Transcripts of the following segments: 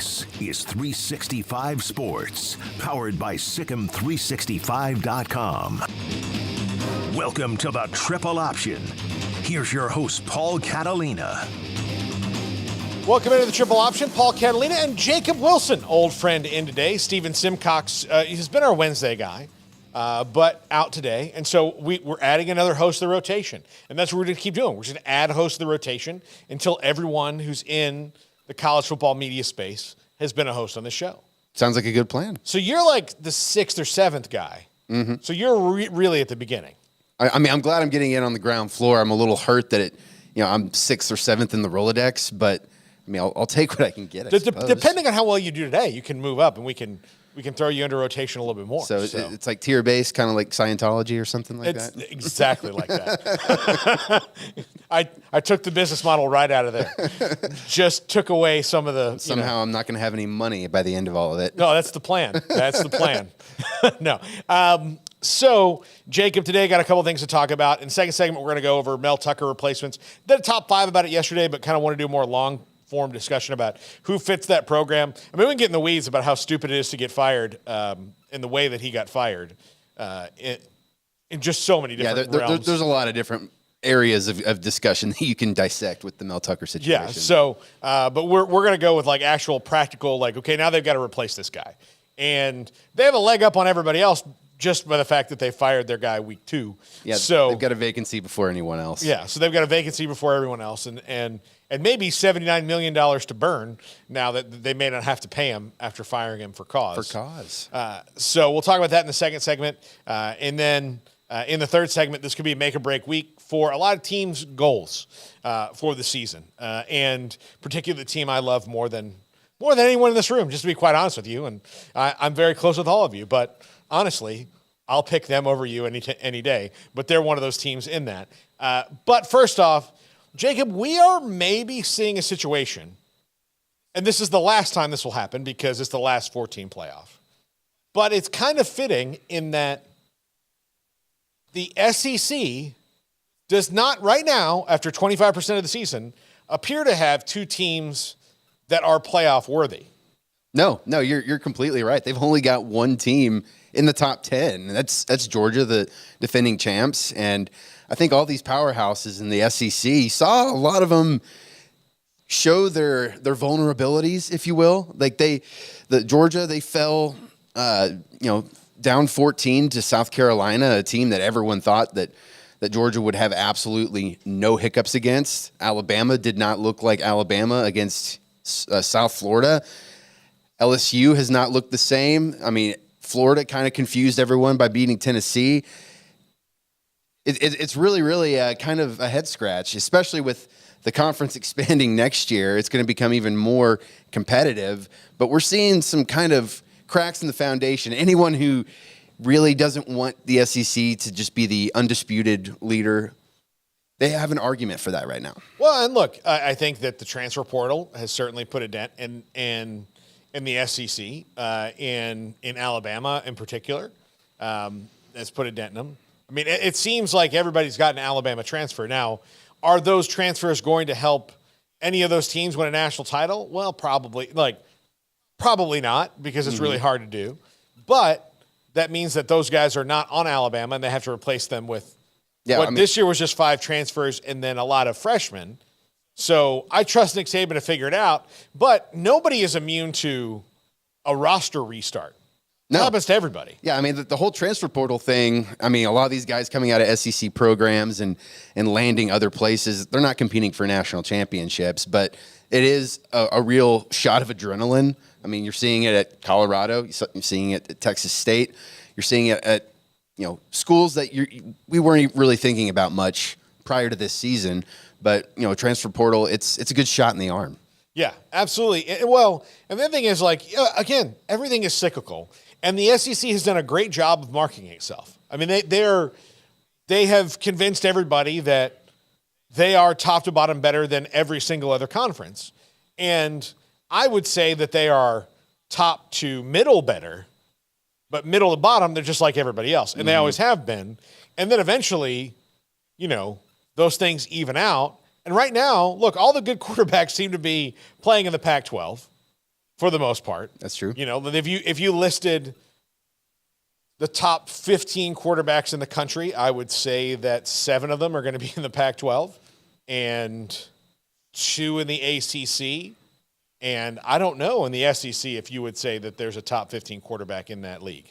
This is 365 Sports, powered by Sikkim365.com. Welcome to the Triple Option. Here's your host, Paul Catalina. Welcome into the Triple Option. Paul Catalina and Jacob Wilson, old friend in today. Steven Simcox, he's been our Wednesday guy, but out today. And so we're adding another host of the rotation. And that's what we're going to keep doing. We're just going to add hosts of the rotation until everyone who's in the college football media space has been a host on the show. Sounds like a good plan. So you're like the sixth or seventh guy. Mm-hmm. So you're really at the beginning. I mean, I'm glad I'm getting in on the ground floor. I'm a little hurt that I'm sixth or seventh in the Rolodex, but I mean, I'll take what I can get. Depending on how well you do today, you can move up, and we can throw you into rotation a little bit more. So it's like tier based, kind of like Scientology or something like that. It's exactly like that. I took the business model right out of there. Just took away some of the. Somehow I'm not going to have any money by the end of all of it. No, that's the plan. That's the plan. No. So, Jacob, today got a couple things to talk about. In the second segment, we're going to go over Mel Tucker replacements. Did a top five about it yesterday, but kind of want to do a more long-form discussion about who fits that program. I mean, we can get in the weeds about how stupid it is to get fired in the way that he got fired in just so many different realms. There's a lot of different areas of discussion that you can dissect with the Mel Tucker situation. Yeah, so, but we're going to go with, like, actual practical, like, okay, now they've got to replace this guy. And they have a leg up on everybody else just by the fact that they fired their guy week 2. Yeah, so they've got a vacancy before anyone else. Yeah, so they've got a vacancy before everyone else, and maybe $79 million to burn now that they may not have to pay him after firing him for cause. For cause. So we'll talk about that in the second segment. And then in the third segment, this could be a make-or-break week for a lot of teams' goals for the season, and particularly the team I love more than anyone in this room, just to be quite honest with you. And I'm very close with all of you, but honestly, I'll pick them over you any day. But they're one of those teams in that. But first off, Jacob, we are maybe seeing a situation, and this is the last time this will happen because it's the last 14 playoff. But it's kind of fitting in that the SEC does not right now, after 25% of the season, appear to have two teams that are playoff worthy. No, you're completely right. They've only got one team in the top 10, and that's Georgia, the defending champs. And I think all these powerhouses in the SEC saw a lot of them show their vulnerabilities, if you will. Like Georgia, they fell, down 14 to South Carolina, a team that everyone thought that Georgia would have absolutely no hiccups against. Alabama did not look like Alabama against South Florida. LSU has not looked the same. I mean, Florida kind of confused everyone by beating Tennessee. It's really, really kind of a head scratch, especially with the conference expanding next year. It's going to become even more competitive, but we're seeing some kind of cracks in the foundation. Anyone who really doesn't want the SEC to just be the undisputed leader, they have an argument for that right now. Well, and look, I think that the transfer portal has certainly put a dent in the SEC, in Alabama in particular, has put a dent in them. I mean, it seems like everybody's got an Alabama transfer. Now, are those transfers going to help any of those teams win a national title? Well, probably not, because it's really hard to do. But that means that those guys are not on Alabama, and they have to replace them with this year was just 5 transfers and then a lot of freshmen. So I trust Nick Saban to figure it out, but nobody is immune to a roster restart. No. It happens to everybody. Yeah, I mean, the whole transfer portal thing, I mean, a lot of these guys coming out of SEC programs and landing other places, they're not competing for national championships, but it is a real shot of adrenaline. I mean, you're seeing it at Colorado, you're seeing it at Texas State, you're seeing it at schools that we weren't really thinking about much prior to this season. But, transfer portal, it's a good shot in the arm. Yeah, absolutely. Well, and the other thing is, again, everything is cyclical. And the SEC has done a great job of marketing itself. I mean, they have convinced everybody that they are top to bottom better than every single other conference. And I would say that they are top to middle better, but middle to bottom, they're just like everybody else. And they always have been. And then eventually, those things even out. And right now, look, all the good quarterbacks seem to be playing in the Pac-12. for the most part. That's true. You know, if you listed the top 15 quarterbacks in the country, I would say that 7 of them are going to be in the Pac-12 and 2 in the ACC. And I don't know in the SEC if you would say that there's a top 15 quarterback in that league.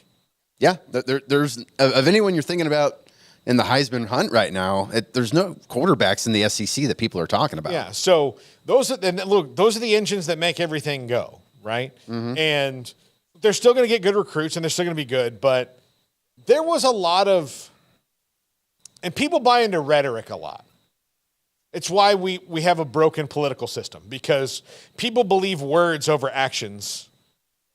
Yeah, there's of anyone you're thinking about in the Heisman hunt right now, there's no quarterbacks in the SEC that people are talking about. Yeah, so those are the engines that make everything go, right? Mm-hmm. And they're still going to get good recruits and they're still going to be good, but there was a lot of, and people buy into rhetoric a lot. It's why we have a broken political system, because people believe words over actions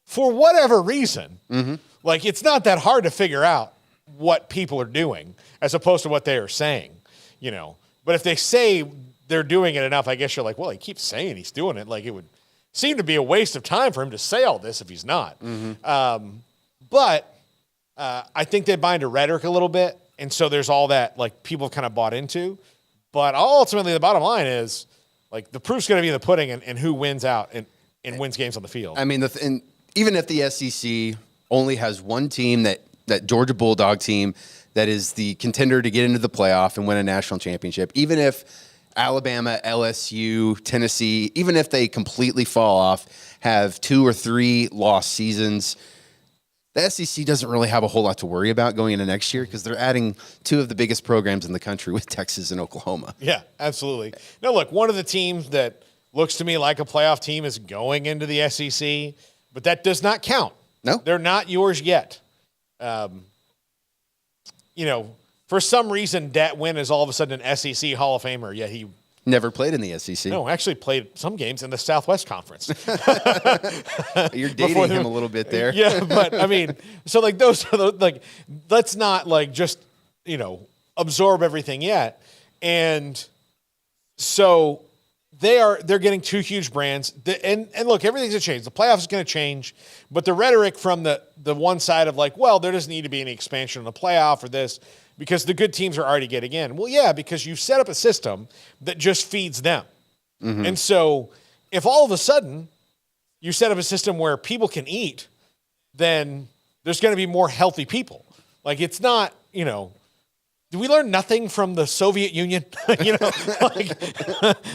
for whatever reason. Mm-hmm. Like, it's not that hard to figure out what people are doing as opposed to what they are saying, you know. But if they say they're doing it enough, I guess you're like, well, he keeps saying he's doing it. Like, it would seem to be a waste of time for him to say all this if he's not. Mm-hmm. But I think they buy into rhetoric a little bit, and so there's all that, like, people have kind of bought into. But ultimately, the bottom line is, like, the proof's going to be in the pudding and who wins out and wins games on the field. I mean, and even if the SEC only has one team, that Georgia Bulldog team, that is the contender to get into the playoff and win a national championship, even if Alabama, LSU, Tennessee, even if they completely fall off, have 2 or 3 lost seasons, the SEC doesn't really have a whole lot to worry about going into next year because they're adding 2 of the biggest programs in the country with Texas and Oklahoma. Yeah, absolutely. Now, look, one of the teams that looks to me like a playoff team is going into the SEC, but that does not count. No. They're not yours yet. You know, for some reason, Dat Wynn is all of a sudden an SEC Hall of Famer, yet he never played in the SEC. No, actually played some games in the Southwest Conference. You're dating him a little bit there. Yeah, but I mean, so like those are like, let's not like just, you know, absorb everything yet. And so they're getting 2 huge brands. And look, everything's going to change. The playoffs is going to change, but the rhetoric from the one side of like, well, there doesn't need to be any expansion in the playoff or this, because the good teams are already getting in. Well, yeah, because you've set up a system that just feeds them. Mm-hmm. And so if all of a sudden you set up a system where people can eat, then there's going to be more healthy people. Like, it's not, you know, do we learn nothing from the Soviet Union? You know,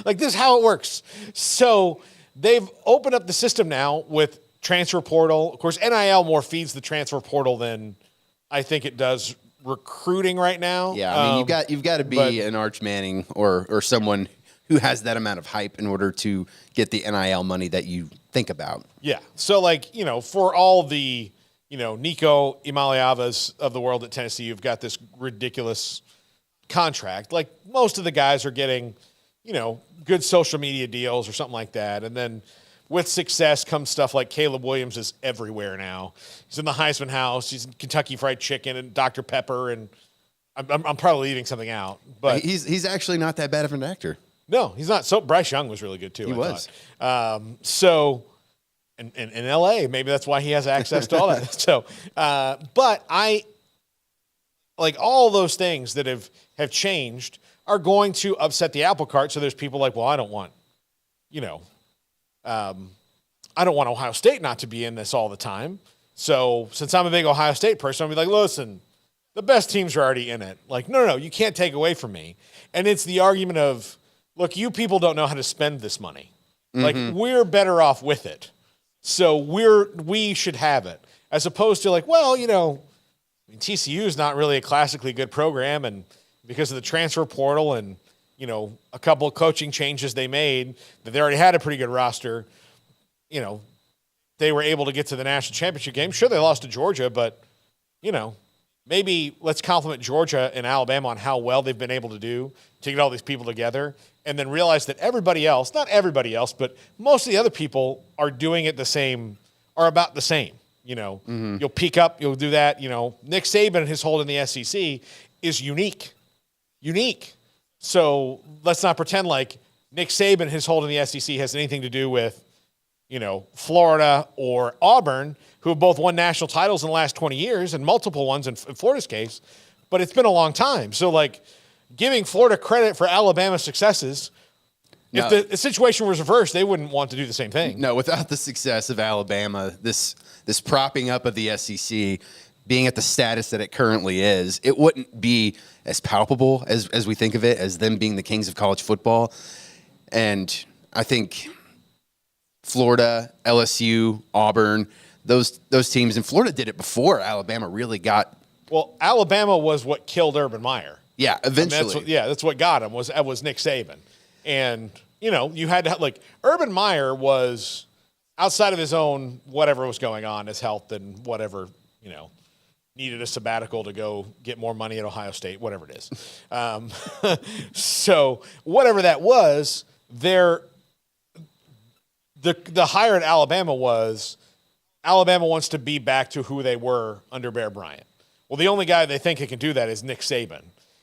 like this is how it works. So they've opened up the system now with transfer portal. Of course, NIL more feeds the transfer portal than I think it does recruiting right now. Yeah, I mean, you've got to be an Arch Manning or someone who has that amount of hype in order to get the NIL money that you think about. Yeah. So, like, you know, for all the, you know, Nico Imaliavas of the world at Tennessee, you've got this ridiculous contract. Like, most of the guys are getting, you know, good social media deals or something like that. And then with success comes stuff like Caleb Williams is everywhere now. He's in the Heisman House. He's in Kentucky Fried Chicken and Dr. Pepper. And I'm probably leaving something out. But he's actually not that bad of an actor. No, he's not. So Bryce Young was really good, too. He was. So in L.A., maybe that's why he has access to all that. So, but like all those things that have changed are going to upset the apple cart. So there's people like, well, I don't want, you know, I don't want Ohio State not to be in this all the time. So since I'm a big Ohio State person, I'll be like, listen, the best teams are already in it. Like, no, you can't take away from me. And it's the argument of, look, you people don't know how to spend this money. Mm-hmm. Like, we're better off with it. So we should have it. As opposed to like, well, you know, TCU is not really a classically good program, and because of the transfer portal and, you know, a couple of coaching changes they made, that they already had a pretty good roster, you know, they were able to get to the national championship game. Sure, they lost to Georgia, but, you know, maybe let's compliment Georgia and Alabama on how well they've been able to do to get all these people together, and then realize that everybody else, not everybody else, but most of the other people are doing it the same, are about the same. You know, You'll peak up, you'll do that. You know, Nick Saban and his hold in the SEC is unique. So let's not pretend like Nick Saban, his hold in the SEC has anything to do with, you know, Florida or Auburn, who have both won national titles in the last 20 years and multiple ones in Florida's case, but it's been a long time. So, like, giving Florida credit for Alabama's successes No. If the situation was reversed, they wouldn't want to do the same thing. No, without the success of Alabama, this propping up of the SEC being at the status that it currently is, it wouldn't be as palpable as we think of it, as them being the kings of college football. And I think Florida, LSU, Auburn, those teams, and Florida did it before Alabama really got. Well, Alabama was what killed Urban Meyer. Yeah, eventually. That's what got him was Nick Saban. And, you had to, like, Urban Meyer was outside of his own whatever was going on, his health and whatever, needed a sabbatical to go get more money at Ohio State, whatever it is. So whatever that was, the hire at Alabama was Alabama wants to be back to who they were under Bear Bryant. Well, the only guy they think he can do that is Nick Saban.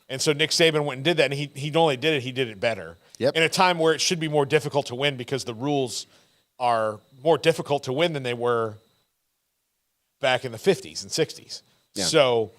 And so Nick Saban went and did that, and he not only did it, he did it better. Yep. In a time where it should be more difficult to win because the rules are more difficult to win than they were back in the 50s and 60s. Yeah. So,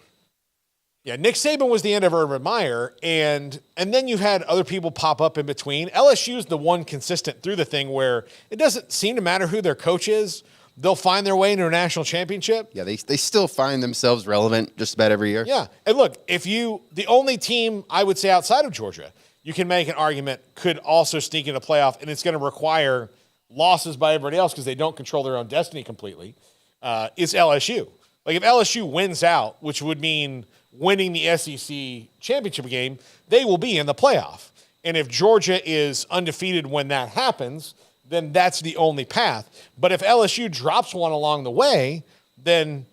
Nick Saban was the end of Urban Meyer, and then you had other people pop up in between. LSU's the one consistent through the thing where it doesn't seem to matter who their coach is. They'll find their way into a national championship. Yeah, they still find themselves relevant just about every year. Yeah, and look, the only team I would say outside of Georgia, you can make an argument could also sneak into playoff, and it's going to require losses by everybody else because they don't control their own destiny completely, is LSU. Like if LSU wins out, which would mean winning the SEC championship game, they will be in the playoff. And if Georgia is undefeated when that happens, then that's the only path. But if LSU drops one along the way, then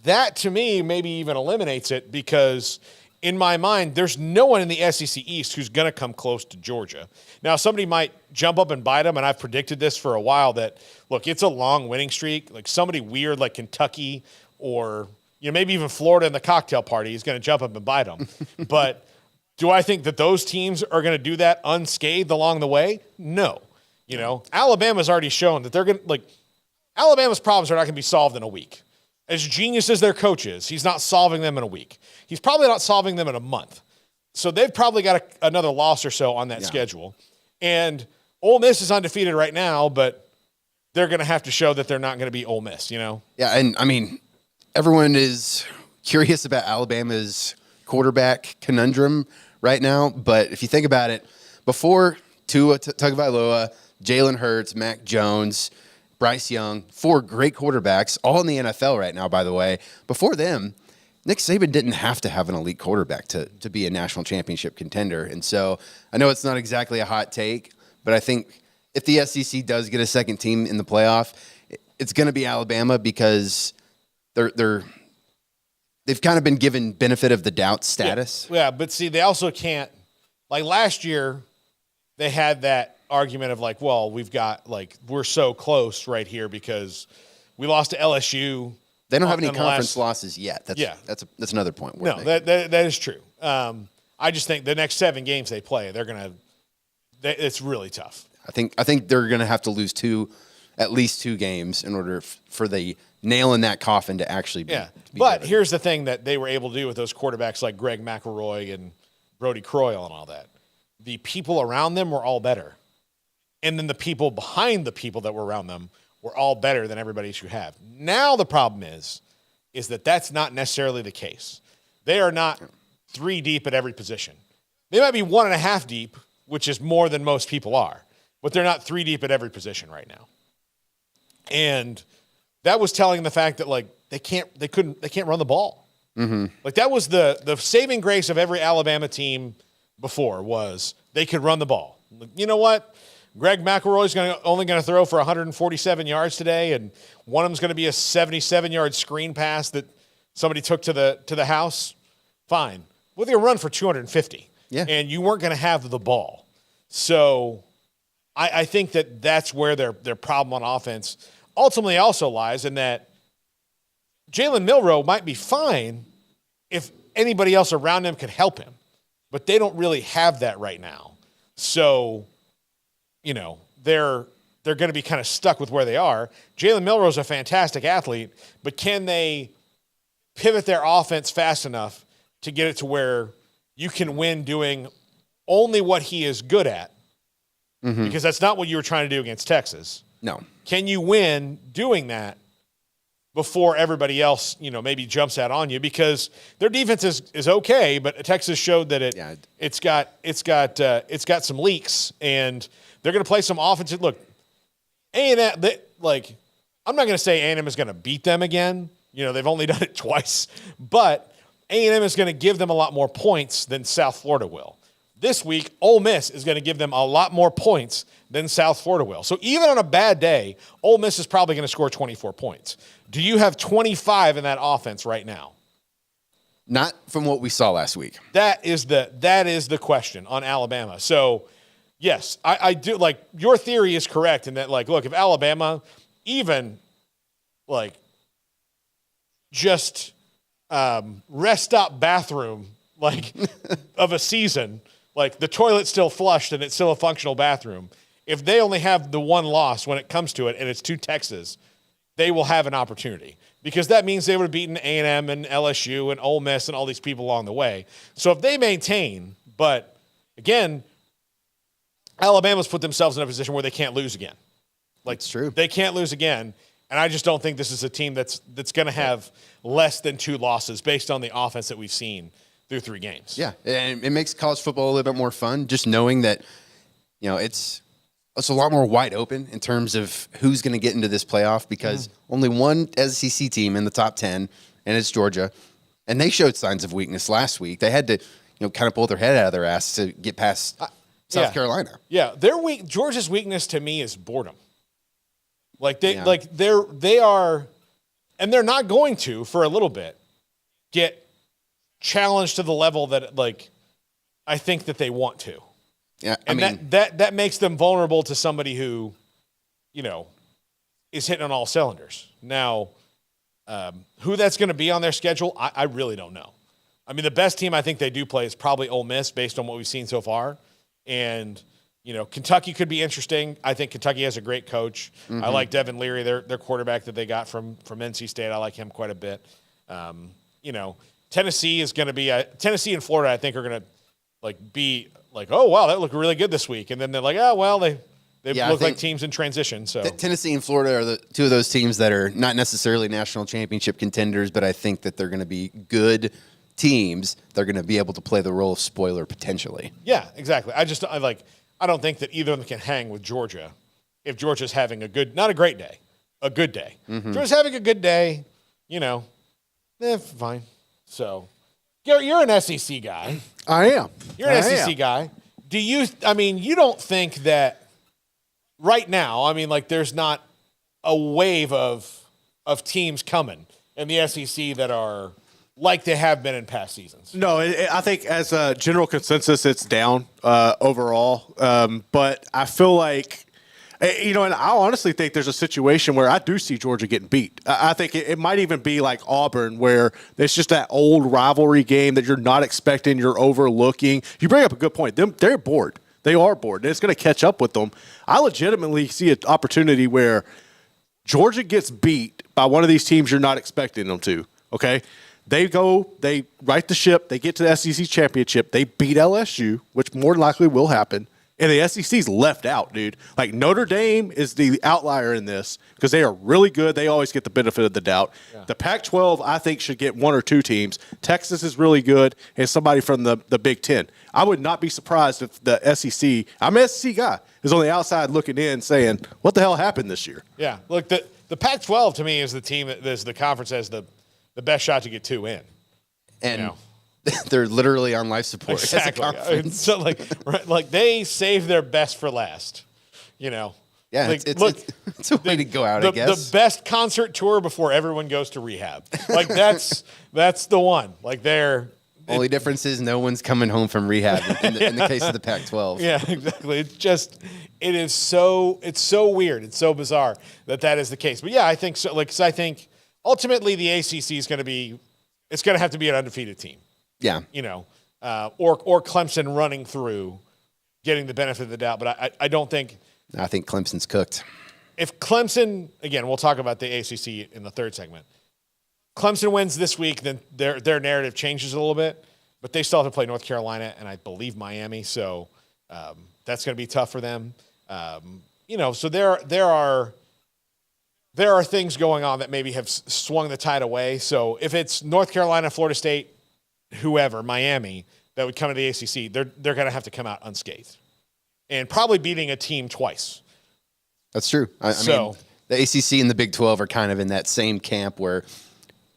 that to me maybe even eliminates it because in my mind, there's no one in the SEC East who's going to come close to Georgia. Now, somebody might jump up and bite them, and I've predicted this for a while that, look, it's a long winning streak. Like somebody weird like Kentucky or maybe even Florida in the cocktail party is going to jump up and bite them. But do I think that those teams are going to do that unscathed along the way? No. Alabama's already shown that they're going to, Alabama's problems are not going to be solved in a week. As genius as their coach is, he's not solving them in a week. He's probably not solving them in a month. So they've probably got another loss or so on that schedule. And Ole Miss is undefeated right now, but they're going to have to show that they're not going to be Ole Miss, Yeah, and I mean, everyone is curious about Alabama's quarterback conundrum right now. But if you think about it, before Tua Tagovailoa, Jalen Hurts, Mac Jones, Bryce Young, 4 great quarterbacks, all in the NFL right now, by the way. Before them, Nick Saban didn't have to have an elite quarterback to be a national championship contender. And so I know it's not exactly a hot take, but I think if the SEC does get a second team in the playoff, it's going to be Alabama because they've kind of been given benefit of the doubt status. Yeah, but see, they also can't, like last year, they had that argument of we're so close right here because we lost to LSU. They don't have any conference losses yet. That's another point. No, that is true. I just think the next 7 games they play, it's really tough. I think they're going to have to lose at least 2 games in order for the nail in that coffin to actually be. Yeah, but here's the thing that they were able to do with those quarterbacks like Greg McElroy and Brody Croyle and all that. The people around them were all better. And then the people behind the people that were around them were all better than everybody else you have. Now the problem is that that's not necessarily the case. They are not 3 deep at every position. They might be 1.5 deep, which is more than most people are, but they're not 3 deep at every position right now. And that was telling the fact that they can't run the ball. Mm-hmm. That was the saving grace of every Alabama team before was they could run the ball. You know what? Greg McElroy's only going to throw for 147 yards today, and one of them's going to be a 77-yard screen pass that somebody took to the house. Fine. Well, they're run for 250. Yeah. And you weren't going to have the ball. So I think that's where their problem on offense ultimately also lies in that Jalen Milroe might be fine if anybody else around him could help him, but they don't really have that right now. So, they're going to be kind of stuck with where they are. Jalen Milroe's a fantastic athlete, but can they pivot their offense fast enough to get it to where you can win doing only what he is good at because that's not what you were trying to do against Texas. No. Can you win doing that before everybody else, maybe jumps out on you? Because their defense is okay, but Texas showed that it's got some leaks, and they're going to play some offensive. Look, A&M, I'm not going to say A&M is going to beat them again. They've only done it twice, but A&M is going to give them a lot more points than South Florida will. This week, Ole Miss is going to give them a lot more points than South Florida will. So even on a bad day, Ole Miss is probably going to score 24 points. Do you have 25 in that offense right now? Not from what we saw last week. That is the question on Alabama. So, yes, I do, your theory is correct in that, look, if Alabama even, just rest stop bathroom, of a season, the toilet's still flushed and it's still a functional bathroom, if they only have the one loss when it comes to it and it's to Texas, they will have an opportunity, because that means they would have beaten A&M and LSU and Ole Miss and all these people along the way. So if they maintain, but again, Alabama's put themselves in a position where they can't lose again. It's true. They can't lose again, and I just don't think this is a team that's going to have less than 2 losses based on the offense that we've seen through 3 games. Yeah, and it makes college football a little bit more fun, just knowing that, it's a lot more wide open in terms of who's going to get into this playoff, because only one SEC team in the top 10, and it's Georgia. And they showed signs of weakness last week. They had to, kind of pull their head out of their ass to get past South Carolina. Yeah, Georgia's weakness to me is boredom. They are, and they're not going to, for a little bit, get challenged to the level that I think that they want to. Yeah, that makes them vulnerable to somebody who, is hitting on all cylinders. Now, who that's going to be on their schedule, I really don't know. The best team I think they do play is probably Ole Miss, based on what we've seen so far. And, Kentucky could be interesting. I think Kentucky has a great coach. I like Devin Leary, their quarterback that they got from NC State. I like him quite a bit. Tennessee is going to be Tennessee and Florida, I think, are going to be oh wow, that looked really good this week, and then they're they look like teams in transition. So Tennessee and Florida are the 2 of those teams that are not necessarily national championship contenders, but I think that they're going to be good teams. They're going to be able to play the role of spoiler potentially. Yeah, exactly. I don't think that either of them can hang with Georgia if Georgia's having not a great day, a good day. Georgia's having a good day, fine. So, you're an SEC guy. I am. You're an SEC guy. Do you? You don't think that right now? There's not a wave of teams coming in the SEC that are like they have been in past seasons. No, I think as a general consensus, it's down overall. But I feel like, and I honestly think there's a situation where I do see Georgia getting beat. I think it might even be like Auburn, where it's just that old rivalry game that you're not expecting, you're overlooking. You bring up a good point. They're bored. They are bored, and it's going to catch up with them. I legitimately see an opportunity where Georgia gets beat by one of these teams you're not expecting them to, okay? They right the ship, they get to the SEC championship, they beat LSU, which more than likely will happen. And the SEC's left out, dude. Notre Dame is the outlier in this because they are really good. They always get the benefit of the doubt. Yeah. The Pac-12, I think, should get 1 or 2 teams. Texas is really good, and somebody from the Big Ten. I would not be surprised if the SEC, I'm an SEC guy, is on the outside looking in saying, what the hell happened this year? Yeah. Look, the Pac-12 to me is the team, is the conference has the best shot to get 2 in. And they're literally on life support. Exactly. So they save their best for last. Yeah, it's a way to go out. I guess the best concert tour before everyone goes to rehab. That's the one. Only difference is no one's coming home from rehab in the case of the Pac-12. Yeah, exactly. It's so weird. It's so bizarre that is the case. But yeah, I think so. Because I think ultimately the ACC is going to have to be an undefeated team. Yeah. Or Clemson running through, getting the benefit of the doubt. But I don't think. I think Clemson's cooked. If Clemson, again, we'll talk about the ACC in the third segment. Clemson wins this week, then their narrative changes a little bit. But they still have to play North Carolina and I believe Miami. So that's going to be tough for them. So there are things going on that maybe have swung the tide away. So if it's North Carolina, Florida State, whoever, Miami, that would come to the ACC, they're going to have to come out unscathed and probably beating a team twice. That's true. I mean, the ACC and the Big 12 are kind of in that same camp where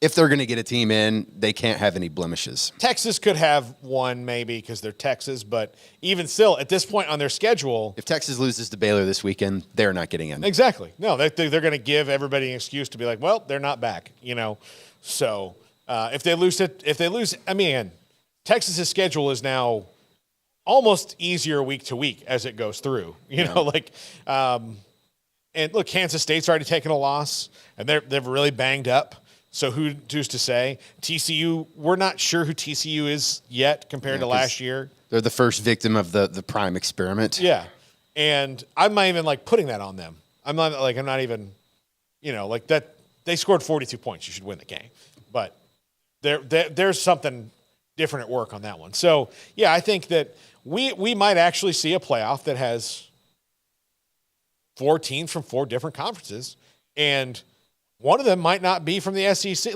if they're going to get a team in, they can't have any blemishes. Texas could have one maybe because they're Texas, but even still, at this point on their schedule, if Texas loses to Baylor this weekend, they're not getting in. Exactly. No, they're going to give everybody an excuse to be like, well, they're not back. So if they lose, I mean, Texas's schedule is now almost easier week to week as it goes through. And look, Kansas State's already taken a loss, and they're really banged up. So who's to say? TCU, we're not sure who TCU is yet compared to last year. They're the first victim of the prime experiment. Yeah, and I'm not even putting that on them. I'm not even, that they scored 42 points. You should win the game, but there's something different at work on that one. So yeah, I think that we might actually see a playoff that has 4 teams from 4 different conferences, and one of them might not be from the SEC.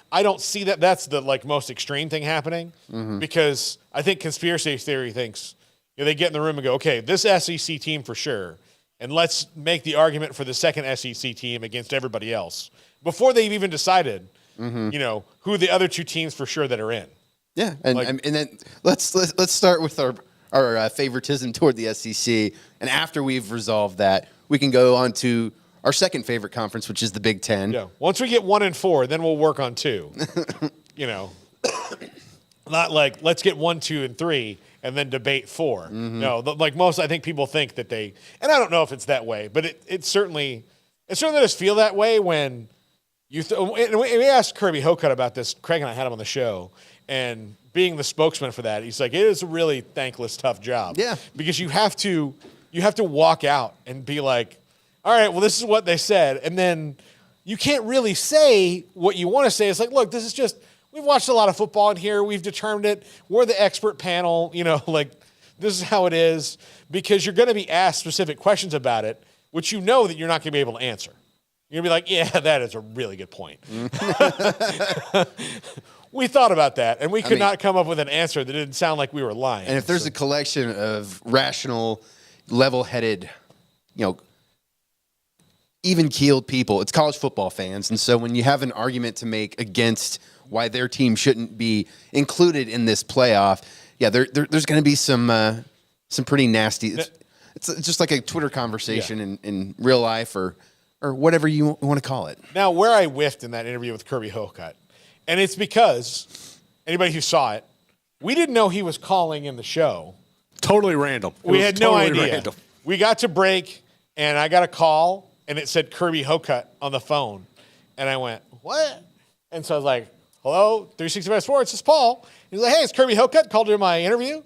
I don't see that. That's the most extreme thing happening because I think conspiracy theory thinks they get in the room and go, okay, this SEC team for sure, and let's make the argument for the second SEC team against everybody else before they've even decided, who the other 2 teams for sure that are in. Yeah, and then let's start with our favoritism toward the SEC, and after we've resolved that, we can go on to our second favorite conference, which is the Big Ten. Yeah. Once we get 1 and 4, then we'll work on 2. Not let's get 1, 2, and 3, and then debate 4. No, most, I think people think that and I don't know if it's that way, but it certainly does feel that way when and we asked Kirby Hocutt about this. Craig and I had him on the show, and being the spokesman for that, he's like, it is a really thankless, tough job. Yeah. Because you have to walk out and be like, all right, well, this is what they said. And then you can't really say what you want to say. It's like, look, this is just, we've watched a lot of football in here. We've determined it. We're the expert panel. This is how it is. Because you're going to be asked specific questions about it, which that you're not going to be able to answer. You're going to be like, yeah, that is a really good point. We thought about that, and we could not come up with an answer that didn't sound like we were lying. And if there's a collection of rational, level-headed, even-keeled people, it's college football fans. And so when you have an argument to make against why their team shouldn't be included in this playoff, yeah, there's going to be some pretty nasty. It's just like a Twitter conversation in real life or whatever you want to call it. Now, where I whiffed in that interview with Kirby Hocutt, and it's because anybody who saw it, we didn't know he was calling in the show. Totally random. We had no idea. Random. We got to break, and I got a call, and it said Kirby Hocutt on the phone. And I went, what? And so I was like, hello, 365 Sports, it's Paul. He's like, hey, it's Kirby Hocutt, called to my interview.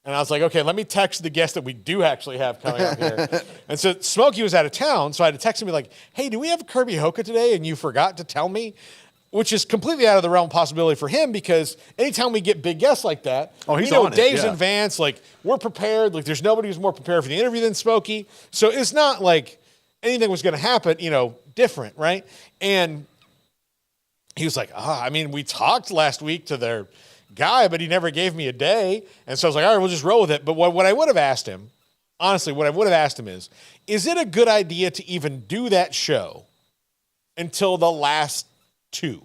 And I was like, okay, let me text the guest that we do actually have coming up here. And so Smokey was out of town, so I had to text him and be like, hey, do we have Kirby Hocutt today? And you forgot to tell me? Which is completely out of the realm of possibility for him because anytime we get big guests like that, he's on Dave's it, yeah. in advance, we're prepared. There's nobody who's more prepared for the interview than Smokey. So it's not like anything was going to happen, different, right? And he was like, we talked last week to their guy, but he never gave me a day. And so I was like, all right, we'll just roll with it. But what I would have asked him, honestly, is it a good idea to even do that show until the last 2?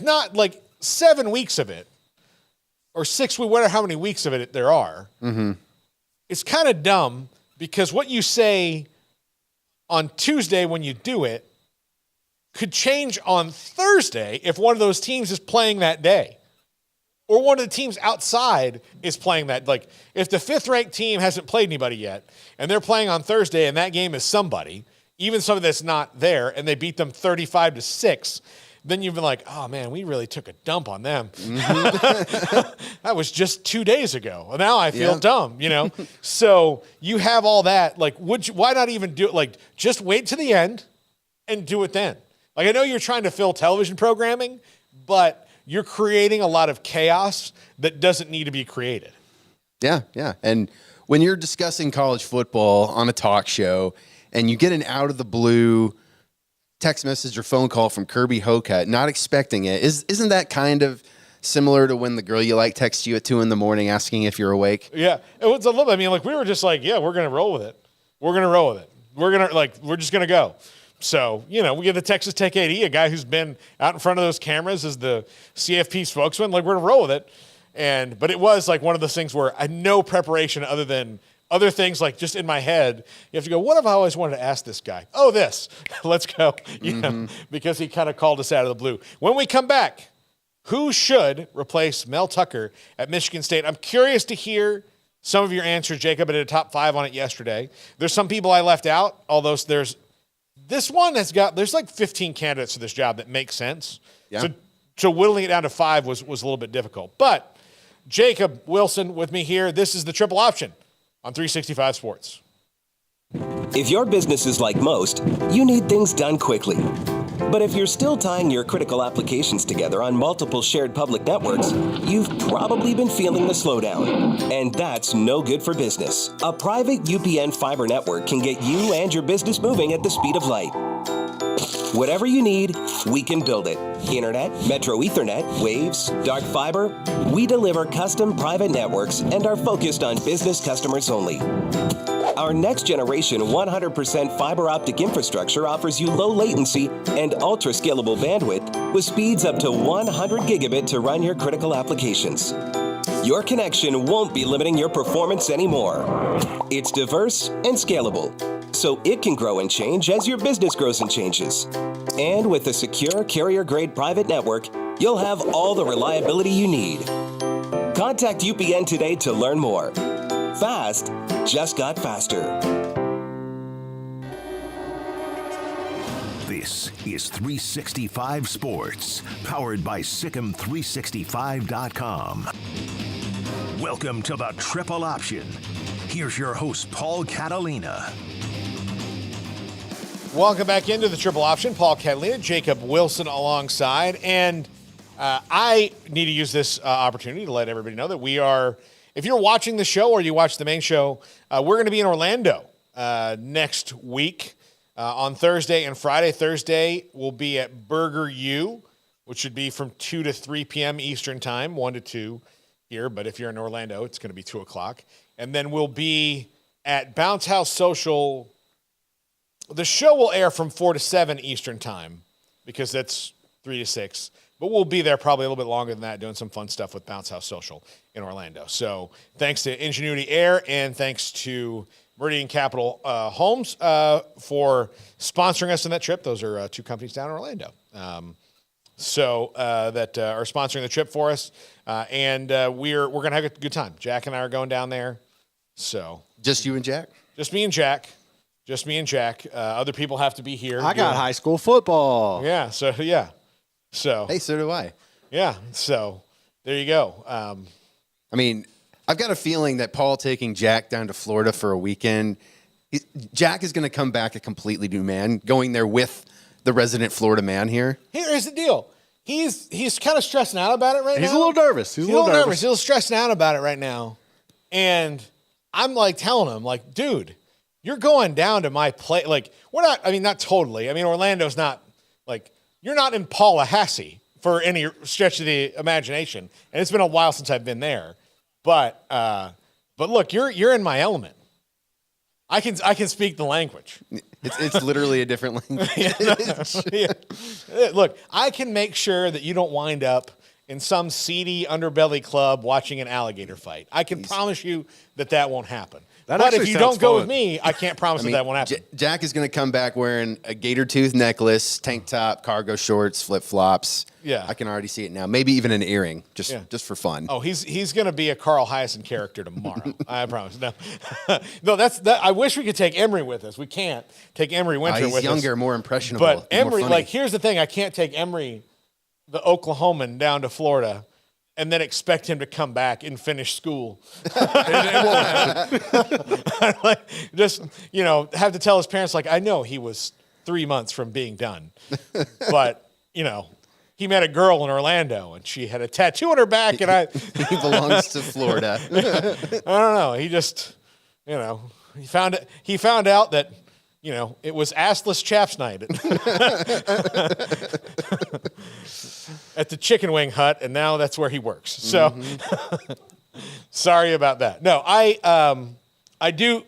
Not 7 weeks of it or 6 weeks, whatever how many weeks of it there are. Mm-hmm. It's kind of dumb because what you say on Tuesday when you do it could change on Thursday if one of those teams is playing that day. Or one of the teams outside is playing that. If the 5th-ranked team hasn't played anybody yet, and they're playing on Thursday, and that game is somebody, even somebody that's not there, and they beat them 35-6, then you've been like, oh, man, we really took a dump on them. Mm-hmm. That was just 2 days ago. Well, now I feel dumb, So you have all that. Why not even do it? Just wait to the end and do it then. I know you're trying to fill television programming, but you're creating a lot of chaos that doesn't need to be created. Yeah, yeah. And when you're discussing college football on a talk show and you get an out of the blue text message or phone call from Kirby Hocutt, not expecting it, isn't that kind of similar to when the girl you like texts you at 2 a.m. asking if you're awake? Yeah, it was a little. I mean, like we were just like, yeah, we're gonna roll with it. We're just gonna go. So we get the Texas Tech AD, a guy who's been out in front of those cameras as the CFP spokesman. Like we're gonna roll with it. But it was like one of those things where I had no preparation other than other things like just in my head. You have to go, what have I always wanted to ask this guy? Oh, this. Let's go. Because he kind of called us out of the blue. When we come back, who should replace Mel Tucker at Michigan State? I'm curious to hear some of your answers, Jacob. I did a top 5 on it yesterday. There's some people I left out, although there's like 15 candidates for this job that make sense. Yeah. So whittling it down to 5 was a little bit difficult. But Jacob Wilson with me here. This is the Triple Option on 365 Sports. If your business is like most, you need things done quickly. But if you're still tying your critical applications together on multiple shared public networks, you've probably been feeling the slowdown. And that's no good for business. A private UPN fiber network can get you and your business moving at the speed of light. Whatever you need, we can build it. Internet, Metro Ethernet, Waves, dark fiber. We deliver custom private networks and are focused on business customers only. Our next generation 100% fiber optic infrastructure offers you low latency and ultra scalable bandwidth with speeds up to 100 gigabit to run your critical applications. Your connection won't be limiting your performance anymore. It's diverse and scalable, so it can grow and change as your business grows and changes. And with a secure carrier-grade private network, you'll have all the reliability you need. Contact UPN today to learn more. Fast just got faster. This is 365 Sports, powered by Sikkim365.com. Welcome to the Triple Option. Here's your host, Paul Catalina. Welcome back into the Triple Option. Paul Catalina, Jacob Wilson alongside. And I need to use this opportunity to let everybody know that we are, if you're watching the show or you watch the main show, we're going to be in Orlando next week on Thursday and Friday. Thursday, we'll be at Burger U, which should be from 2 to 3 p.m. Eastern time, 1 to 2 here. But if you're in Orlando, it's going to be 2 o'clock. And then we'll be at Bounce House Social. The show will air from 4 to 7 Eastern time because that's 3 to 6. But we'll be there probably a little bit longer than that doing some fun stuff with Bounce House Social in Orlando. So thanks to Ingenuity Air and thanks to Meridian Capital Homes for sponsoring us on that trip. Those are 2 companies down in Orlando that are sponsoring the trip for us. And we're going to have a good time. Jack and I are going down there. So Just you and Jack? Just me and Jack. Just me and Jack. Other people have to be here. I got high school football. Yeah. So, yeah. So. Hey, so do I. Yeah. So, there you go. I mean, I've got a feeling that Paul taking Jack down to Florida for a weekend, Jack is going to come back a completely new man, going there with the resident Florida man here. Here's the deal. He's kind of stressing out about it right now. He's a little nervous. He's a little nervous. He's a little stressing out about it right now. And I'm like telling him, like, dude, you're going down to my place. Like, we're not, I mean, not totally. I mean, Orlando's not, like, you're not in Tallahassee for any stretch of the imagination. And it's been a while since I've been there. But look, you're in my element. I can speak the language. It's literally a different language. Yeah. Look, I can make sure that you don't wind up in some seedy underbelly club watching an alligator fight. I can promise you that won't happen. But if you don't go with me, I can't promise that won't happen. Jack is going to come back wearing a gator tooth necklace, tank top, cargo shorts, flip-flops. Yeah. I can already see it now. Maybe even an earring, just for fun. Oh, he's going to be a Carl Hiaasen character tomorrow. I promise. No, I wish we could take Emery with us. We can't take Emery Winter with us. He's younger, more impressionable. But Emery, more like, here's the thing. I can't take Emery, the Oklahoman, down to Florida and then expect him to come back and finish school. Just, have to tell his parents, like, I know he was 3 months from being done. But, he met a girl in Orlando and she had a tattoo on her back, and He belongs to Florida. I don't know. He just, he found out that, it was assless chaps night at the chicken wing hut, and now that's where he works. So sorry about that. No, I do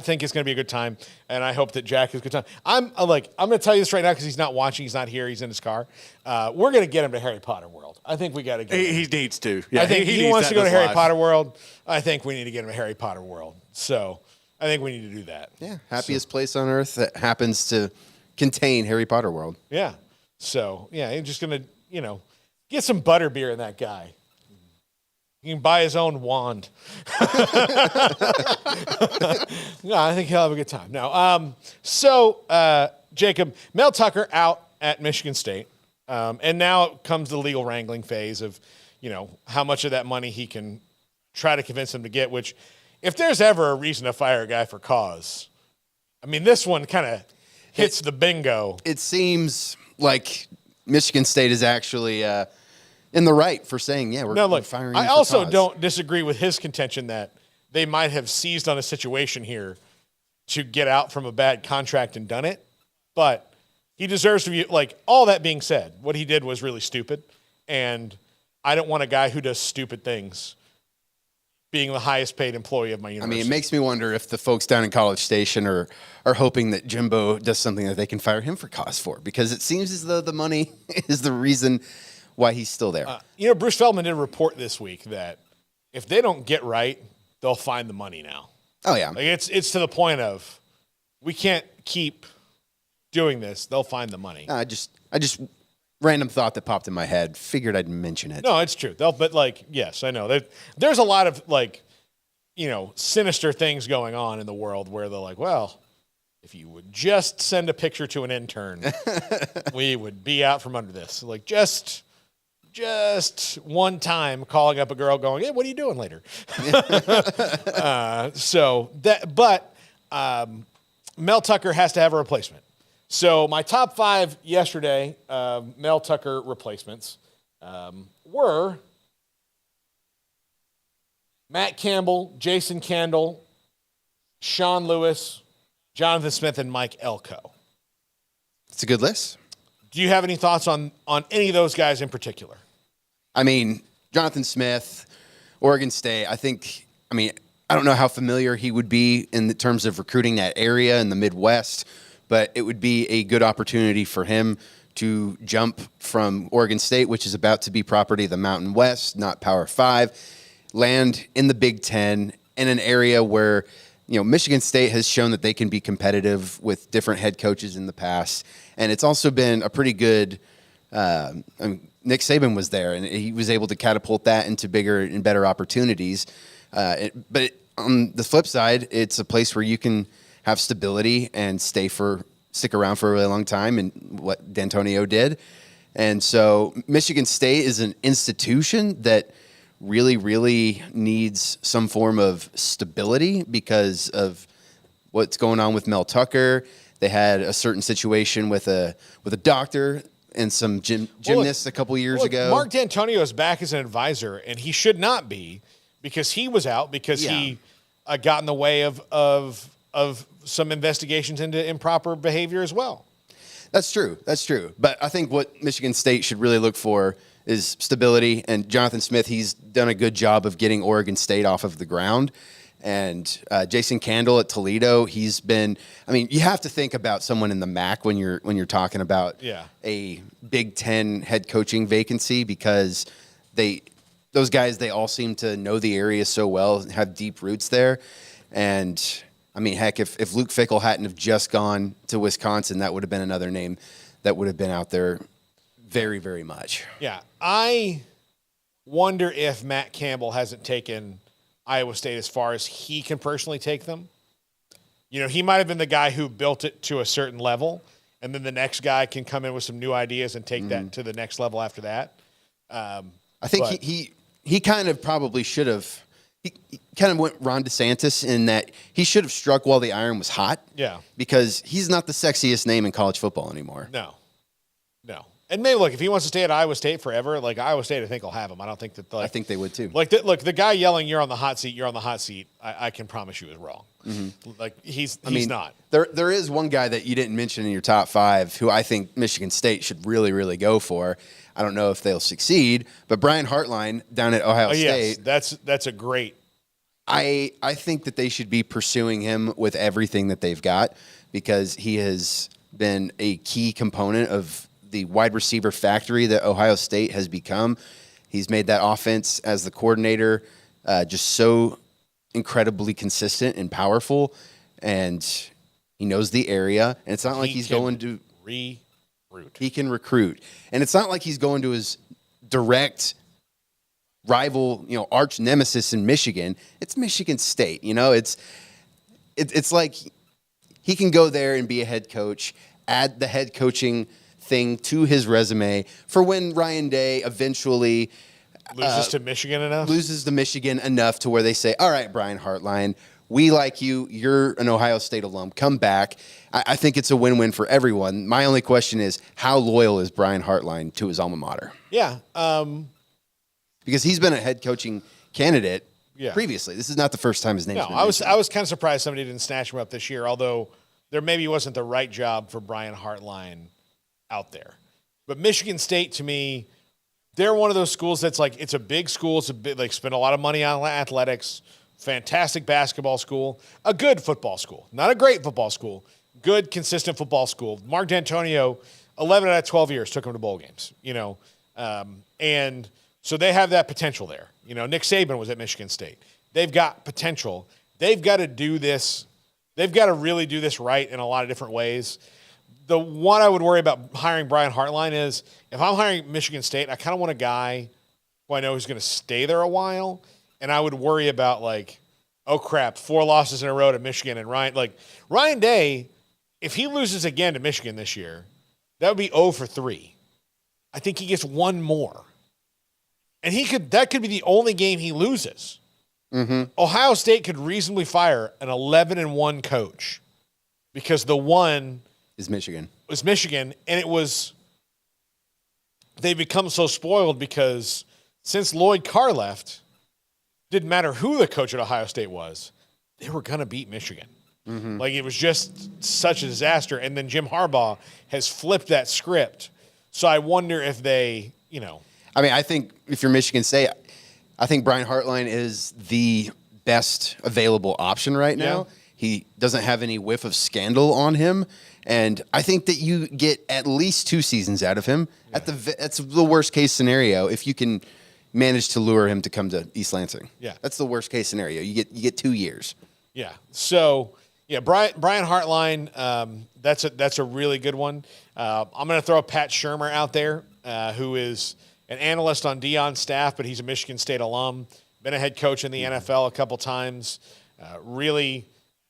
think it's going to be a good time, and I hope that Jack has a good time. I'm going to tell you this right now because he's not watching, he's not here, he's in his car. We're going to get him to Harry Potter World. I think we got to get him. He needs to. Yeah, I think he wants to go to his Harry life. Potter World. I think we need to get him to Harry Potter World. So I think we need to do that. Yeah, happiest place on earth that happens to contain Harry Potter World. Yeah. So, yeah, he's just going to, get some butterbeer in that guy. He can buy his own wand. No, I think he'll have a good time. No. Jacob, Mel Tucker out at Michigan State. And now it comes the legal wrangling phase of, how much of that money he can try to convince him to get, which if there's ever a reason to fire a guy for cause, I mean, this one kind of hits the bingo. It seems like Michigan State is actually in the right for saying, we're firing you I for also cause. don't disagree with his contention that they might have seized on a situation here to get out from a bad contract and done it. But he deserves to be, all that being said, what he did was really stupid. And I don't want a guy who does stupid things being the highest paid employee of my university. I mean, it makes me wonder if the folks down in College Station are hoping that Jimbo does something that they can fire him for cause for, because it seems as though the money is the reason why he's still there. Bruce Feldman did a report this week that if they don't get right, they'll find the money now. Oh, yeah. It's to the point of we can't keep doing this. They'll find the money. I just random thought that popped in my head. Figured I'd mention it. No, it's true. Yes, I know. There's a lot of sinister things going on in the world where they're like, well, if you would just send a picture to an intern, we would be out from under this. Just one time calling up a girl going, hey, what are you doing later? Mel Tucker has to have a replacement. So my top 5 yesterday, Mel Tucker replacements were Matt Campbell, Jason Candle, Sean Lewis, Jonathan Smith, and Mike Elko. It's a good list. Do you have any thoughts on any of those guys in particular? I mean, Jonathan Smith, Oregon State, I don't know how familiar he would be in the terms of recruiting that area in the Midwest, but it would be a good opportunity for him to jump from Oregon State, which is about to be property of the Mountain West, not Power 5, land in the Big Ten in an area where, Michigan State has shown that they can be competitive with different head coaches in the past. And it's also been a pretty good, Nick Saban was there, and he was able to catapult that into bigger and better opportunities. But on the flip side, it's a place where you can have stability and stick around for a really long time, and what D'Antonio did. And so Michigan State is an institution that really, really needs some form of stability because of what's going on with Mel Tucker. They had a certain situation with a doctor and some gymnasts a couple years ago. Mark D'Antonio is back as an advisor, and he should not be because he was out because he got in the way of some investigations into improper behavior as well. That's true. But I think what Michigan State should really look for is stability. And Jonathan Smith, he's done a good job of getting Oregon State off of the ground. And Jason Candle at Toledo, he's been. I mean, you have to think about someone in the MAC when you're talking about a Big Ten head coaching vacancy, because those guys, they all seem to know the area so well, have deep roots there. And I mean, heck, if Luke Fickell hadn't have just gone to Wisconsin, that would have been another name that would have been out there very, very much. Yeah, I wonder if Matt Campbell hasn't taken Iowa State as far as he can personally take them. He might have been the guy who built it to a certain level, and then the next guy can come in with some new ideas and take that to the next level after that. I think he kind of probably should have. He kind of went Ron DeSantis in that he should have struck while the iron was hot. Yeah. Because he's not the sexiest name in college football anymore. No. And maybe look, if he wants to stay at Iowa State forever, like Iowa State, I think will have him. I don't think that. I think they would too. Like, look, the guy yelling, "You're on the hot seat. You're on the hot seat." I can promise you is wrong. Mm-hmm. Like he's not. There is one guy that you didn't mention in your top 5 who I think Michigan State should really, really go for. I don't know if they'll succeed, but Brian Hartline down at Ohio State. Yes, that's a great. I think that they should be pursuing him with everything that they've got because he has been a key component of the wide receiver factory that Ohio State has become. He's made that offense as the coordinator just so incredibly consistent and powerful, and he knows the area. And it's not like he's going to recruit. He can recruit, and it's not like he's going to his direct rival, arch nemesis in Michigan. It's Michigan State. It's like he can go there and be a head coach, add the head coaching thing to his resume for when Ryan Day eventually loses to Michigan enough to where they say, all right, Brian Hartline, we like you. You're an Ohio State alum. Come back. I think it's a win-win for everyone. My only question is, how loyal is Brian Hartline to his alma mater? Yeah. Because he's been a head coaching candidate previously. This is not the first time his name's been mentioned. I was kind of surprised somebody didn't snatch him up this year, although there maybe wasn't the right job for Brian Hartline out there. But Michigan State, to me, they're one of those schools that's like, it's a big school. They spend a lot of money on athletics, fantastic basketball school, a good football school, not a great football school, good, consistent football school. Mark D'Antonio, 11 out of 12 years took him to bowl games, and so they have that potential there. Nick Saban was at Michigan State. They've got potential. They've got to do this. They've got to really do this right in a lot of different ways. The one I would worry about hiring Brian Hartline is if I'm hiring Michigan State, I kind of want a guy who I know is going to stay there a while, and I would worry about oh crap, 4 losses in a row to Michigan and Ryan Day, if he loses again to Michigan this year, that would be 0 for 3. I think he gets one more, and that could be the only game he loses. Mm-hmm. Ohio State could reasonably fire an 11-1 coach because the one is Michigan. And they become so spoiled because since Lloyd Carr left, didn't matter who the coach at Ohio State was, they were going to beat Michigan. Mm-hmm. It was just such a disaster. And then Jim Harbaugh has flipped that script. So I wonder if they, I think if you're Michigan State, I think Brian Hartline is the best available option right now. Yeah. He doesn't have any whiff of scandal on him. And I think that you get at least 2 seasons out of him. Yeah. That's the worst case scenario if you can manage to lure him to come to East Lansing. Yeah, that's the worst case scenario. You get 2 years. Yeah. So Brian Hartline, that's a really good one. I'm going to throw Pat Shurmur out there, who is an analyst on Deion's staff, but he's a Michigan State alum. Been a head coach in the NFL a couple times. Really,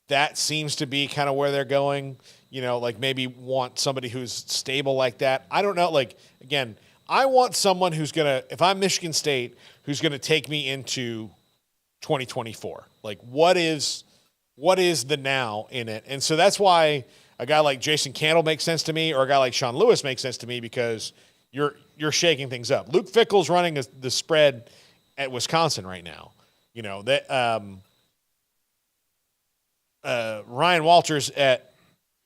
that seems to be kind of where they're going. Maybe want somebody who's stable like that. I don't know. Again, I want someone who's going to, if I'm Michigan State, who's going to take me into 2024. What is the now in it? And so that's why a guy like Jason Candle makes sense to me, or a guy like Sean Lewis makes sense to me, because you're shaking things up. Luke Fickell's running the spread at Wisconsin right now. Ryan Walters at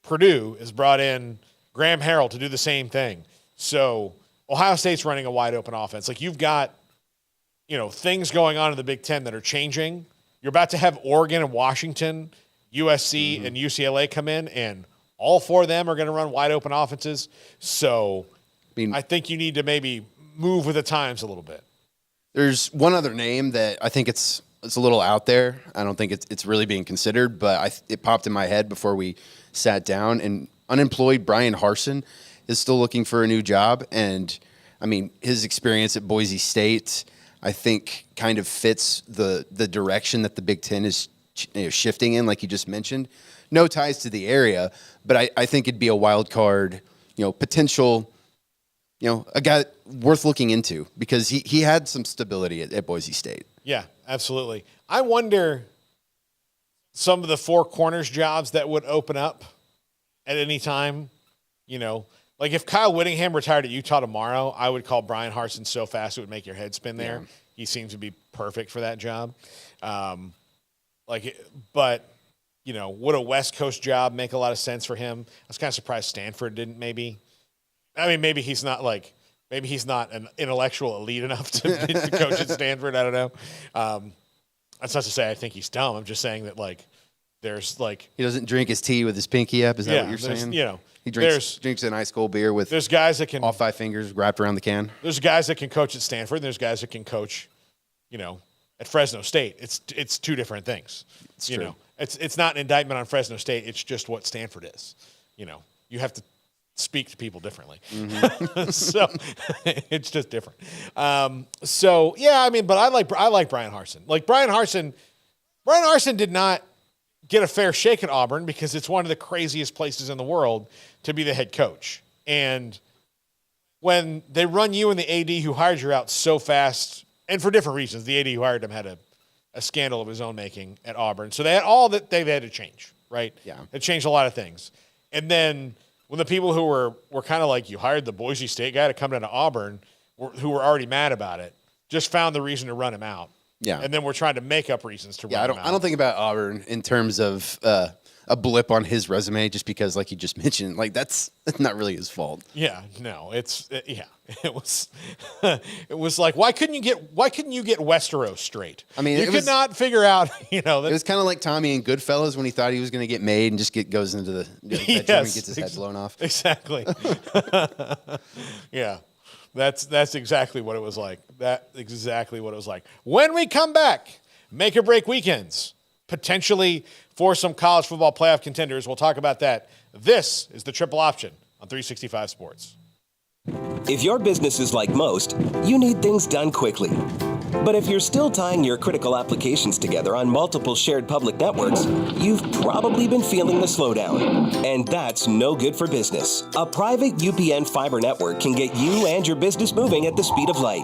Purdue has brought in Graham Harrell to do the same thing. So Ohio State's running a wide open offense. You've got, things going on in the Big Ten that are changing. You're about to have Oregon and Washington, USC and UCLA come in, and all 4 of them are going to run wide open offenses. So I think you need to maybe move with the times a little bit. There's one other name that I think it's a little out there. I don't think it's really being considered, but it popped in my head before we sat down. And unemployed Brian Harsin is still looking for a new job. And, his experience at Boise State, I think, kind of fits the direction that the Big Ten is shifting in, like you just mentioned. No ties to the area, but I think it'd be a wild card, potential, a guy worth looking into because he had some stability at Boise State. Yeah, absolutely. I wonder some of the 4 corners jobs that would open up at any time. Like if Kyle Whittingham retired at Utah tomorrow, I would call Brian Harsin so fast it would make your head spin there. Yeah. He seems to be perfect for that job. But would a West Coast job make a lot of sense for him? I was kind of surprised Stanford didn't maybe. I mean, maybe he's not an intellectual elite enough to coach at Stanford. I don't know. That's not to say I think he's dumb. I'm just saying that there's he doesn't drink his tea with his pinky up. Is that what you're saying? He drinks an ice cold beer with there's guys that can all 5 fingers wrapped around the can. There's guys that can coach at Stanford. And there's guys that can coach, at Fresno State. It's two different things. It's true. It's not an indictment on Fresno State. It's just what Stanford is. You have to speak to people differently. Mm-hmm. So it's just different. But I like Brian Harsin. Like Brian Harsin did not get a fair shake at Auburn because it's one of the craziest places in the world to be the head coach. And when they run you and the AD who hired you out so fast, and for different reasons, the AD who hired him had a scandal of his own making at Auburn. So they had all that they had to change, right? Yeah. It changed a lot of things. And then when the people who were kind of like, you hired the Boise State guy to come down to Auburn, who were already mad about it, just found the reason to run him out. Yeah. And then we're trying to make up reasons to run him out. I don't think about Auburn in terms of a blip on his resume just because, like you just mentioned, that's not really his fault. Yeah, no, it was it was like why couldn't you get Westeros straight? I mean, you could not figure out, it was kind of like Tommy in Goodfellas when he thought he was going to get made and just goes into the bedroom and gets his head blown off. Exactly. Yeah. That's exactly what it was like. When we come back, make or break weekends, potentially for some college football playoff contenders. We'll talk about that. This is the Triple Option on 365 Sports. If your business is like most, you need things done quickly. But if you're still tying your critical applications together on multiple shared public networks, you've probably been feeling the slowdown. And that's no good for business. A private UPN fiber network can get you and your business moving at the speed of light.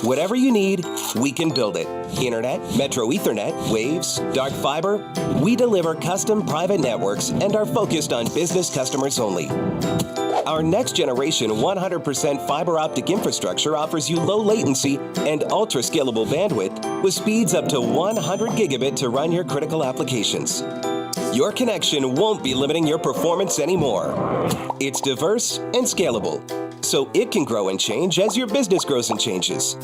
Whatever you need, we can build it. Internet, Metro Ethernet, Waves, dark fiber. We deliver custom private networks and are focused on business customers only. Our next generation 100% fiber optic infrastructure offers you low latency and ultra scalable bandwidth with speeds up to 100 gigabit to run your critical applications. Your connection won't be limiting your performance anymore. It's diverse and scalable, so it can grow and change as your business grows and changes.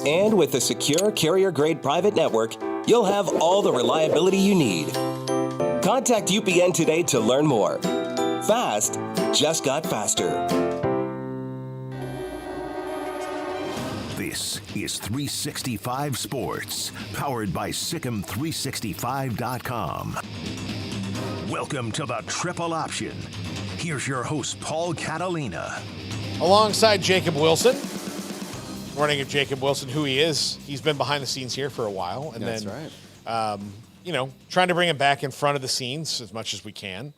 And with a secure carrier-grade private network, you'll have all the reliability you need. Contact UPN today to learn more. Fast just got faster. This is 365 Sports, powered by Sikkim365.com. Welcome to the Triple Option. Here's your host, Paul Catalina. Alongside Jacob Wilson. Warning of Jacob Wilson, who he is. He's been behind the scenes here for a while. And That's then, right. Trying to bring him back in front of the scenes as much as we can.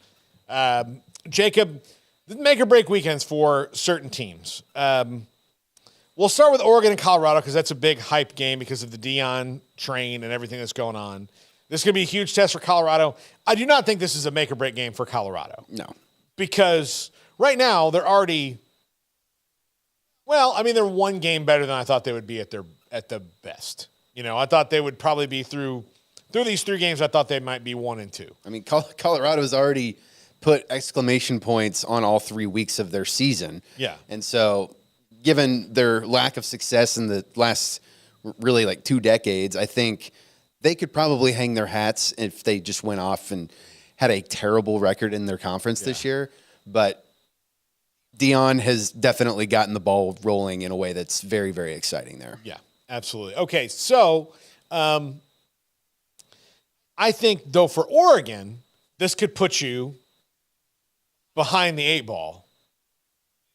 Jacob, make or break weekends for certain teams. We'll start with Oregon and Colorado because that's a big hype game because of the Deion train and everything that's going on. This is going to be a huge test for Colorado. I do not think this is a make or break game for Colorado. No. Because right now they're already, they're one game better than I thought they would be at the best. I thought they would probably be through these 3 games. I thought they might be 1 and 2. I mean, Colorado's already put exclamation points on all 3 weeks of their season. Yeah. And so given their lack of success in the last really 2 decades, I think they could probably hang their hats if they just went off and had a terrible record in their conference this year. But Deion has definitely gotten the ball rolling in a way that's very, very exciting there. Yeah, absolutely. Okay, so I think, though, for Oregon, this could put you behind the 8 ball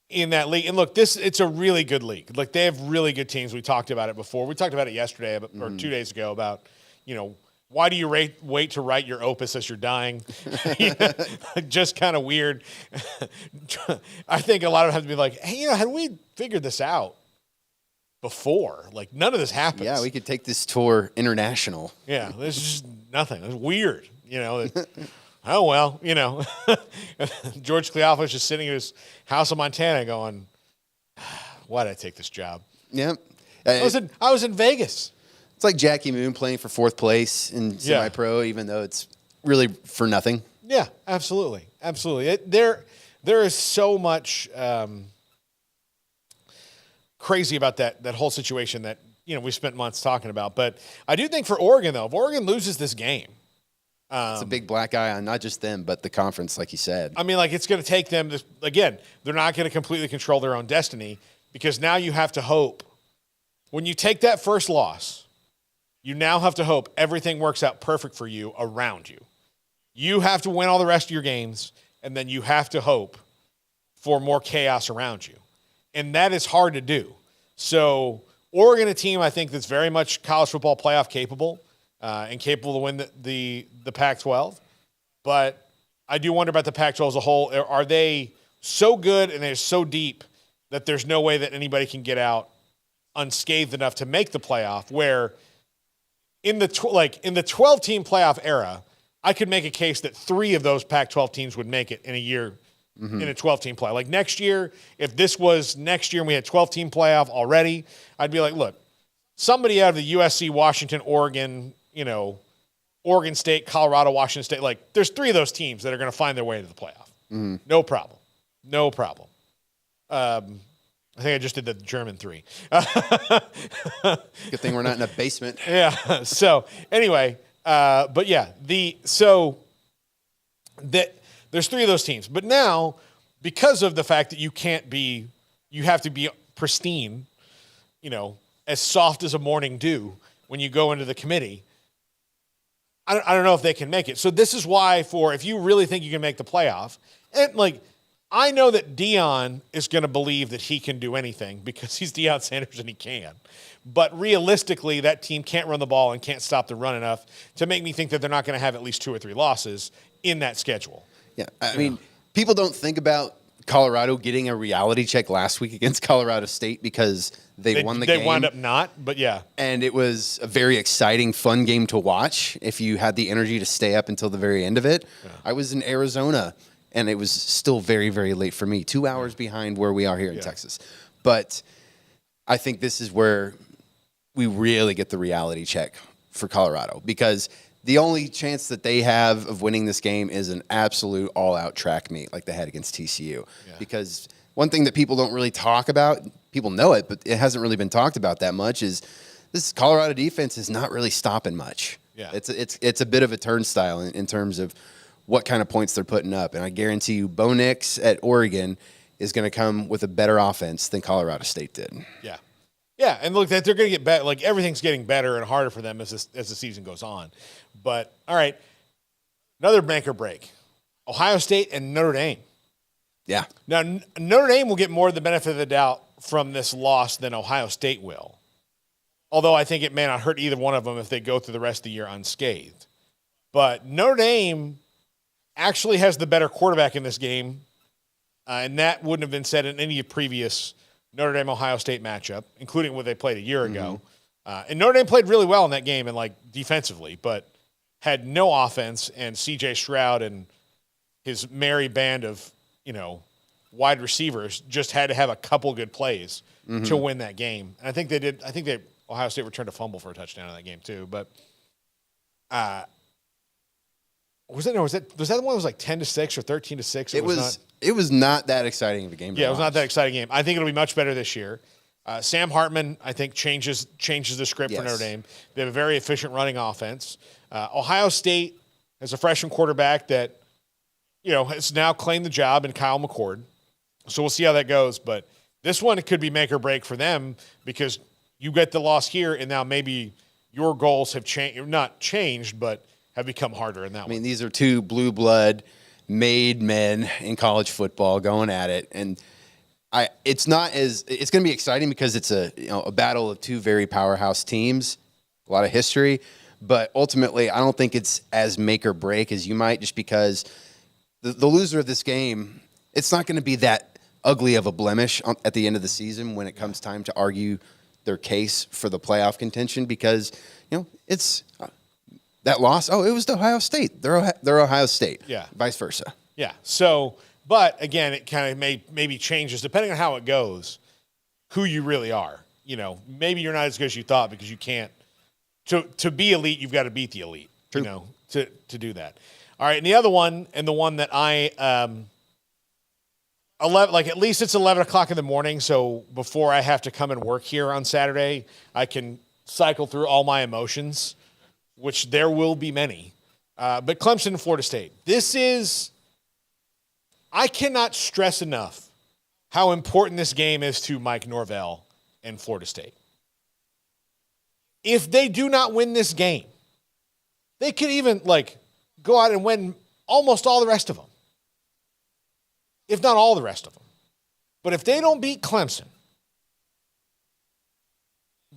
in that league. And look, it's a really good league. They have really good teams. We talked about it before. We talked about it yesterday or 2 days ago about, why do you wait to write your opus as you're dying? Just kind of weird. I think a lot of them have to be like, hey, had we figured this out before? None of this happens. Yeah, we could take this tour international. Yeah, this is just nothing. It's weird. oh, well, George Cleophas just sitting in his house in Montana going, why did I take this job? Yeah. I was in Vegas. It's like Jackie Moon playing for fourth place in semi-pro, even though it's really for nothing. Yeah, absolutely. Absolutely. There is so much crazy about that whole situation that, we spent months talking about. But I do think for Oregon, though, if Oregon loses this game, it's a big black eye on not just them, but the conference, like you said. I mean, it's going to take them again, they're not going to completely control their own destiny because now you have to hope. When you take that first loss, you now have to hope everything works out perfect for you around you. You have to win all the rest of your games, and then you have to hope for more chaos around you. And that is hard to do. So Oregon, a team I think that's very much college football playoff capable and capable to win the Pac-12. But I do wonder about the Pac-12 as a whole. Are they so good and they're so deep that there's no way that anybody can get out unscathed enough to make the playoff, where in the 12-team playoff era, I could make a case that 3 of those Pac-12 teams would make it in a year in a 12-team play. Like next year, if this was next year and we had 12-team playoff already, I'd be like, look, somebody out of the USC, Washington, Oregon, Oregon State, Colorado, Washington State, there's 3 of those teams that are going to find their way to the playoff. No problem. No problem. I think I just did the German 3. Good thing we're not in a basement. Yeah. So anyway, but yeah, there's 3 of those teams. But now, because of the fact that you have to be pristine, as soft as a morning dew when you go into the committee, I don't know if they can make it. So this is why if you really think you can make the playoff, and I know that Deion is going to believe that he can do anything because he's Deion Sanders and he can. But realistically, that team can't run the ball and can't stop the run enough to make me think that they're not going to have at least 2 or 3 losses in that schedule. Yeah, I mean, people don't think about Colorado getting a reality check last week against Colorado State because they won the game. They wound up not, but yeah. And it was a very exciting, fun game to watch if you had the energy to stay up until the very end of it. Yeah. I was in Arizona, and it was still very, very late for me, 2 hours behind where we are here in Texas. But I think this is where we really get the reality check for Colorado, because the only chance that they have of winning this game is an absolute all-out track meet like they had against TCU. Yeah. Because one thing that people don't really talk about, people know it, but it hasn't really been talked about that much, is this Colorado defense is not really stopping much. Yeah. It's a bit of a turnstile in terms of what kind of points they're putting up. And I guarantee you Bo Nix at Oregon is going to come with a better offense than Colorado State did. Yeah. Yeah, and look, that they're going to get better. Everything's getting better and harder for them as the season goes on. But, all right, another make or break. Ohio State and Notre Dame. Yeah. Now, Notre Dame will get more of the benefit of the doubt from this loss than Ohio State will. Although I think it may not hurt either one of them if they go through the rest of the year unscathed. But Notre Dame actually has the better quarterback in this game, and that wouldn't have been said in any previous Notre Dame-Ohio State matchup, including what they played a year ago. And Notre Dame played really well in that game and defensively, but had no offense, and C.J. Stroud and his merry band of, wide receivers just had to have a couple good plays to win that game. And I think they did. I think Ohio State returned a fumble for a touchdown in that game too. But was that the one that was 10-6 or 13-6? It was not that exciting of a game. Yeah, it was not that exciting game. I think it'll be much better this year. Sam Hartman, I think, changes the script for Notre Dame. They have a very efficient running offense. Ohio State has a freshman quarterback that, has now claimed the job in Kyle McCord. So we'll see how that goes. But this one, it could be make or break for them because you get the loss here, and now maybe your goals have not changed, but have become harder in that one. I mean, these are 2 blue blood made men in college football going at it, and it's going to be exciting because it's a battle of 2 very powerhouse teams, a lot of history, but ultimately I don't think it's as make or break as you might, just because the loser of this game, it's not going to be that ugly of a blemish at the end of the season when it comes time to argue their case for the playoff contention, because it's That loss, it was to Ohio State. They're Ohio State. Yeah. Vice versa. Yeah. So, but again, it kind of maybe changes depending on how it goes, who you really are. Maybe you're not as good as you thought because you can't. To be elite, you've got to beat the elite. True. To do that. All right, and the other one, and the one that I 11, like at least it's 11 o'clock in the morning, so before I have to come and work here on Saturday, I can cycle through all my emotions, which there will be many. But Clemson and Florida State. I cannot stress enough how important this game is to Mike Norvell and Florida State. If they do not win this game, they could even go out and win almost all the rest of them. If not all the rest of them. But if they don't beat Clemson,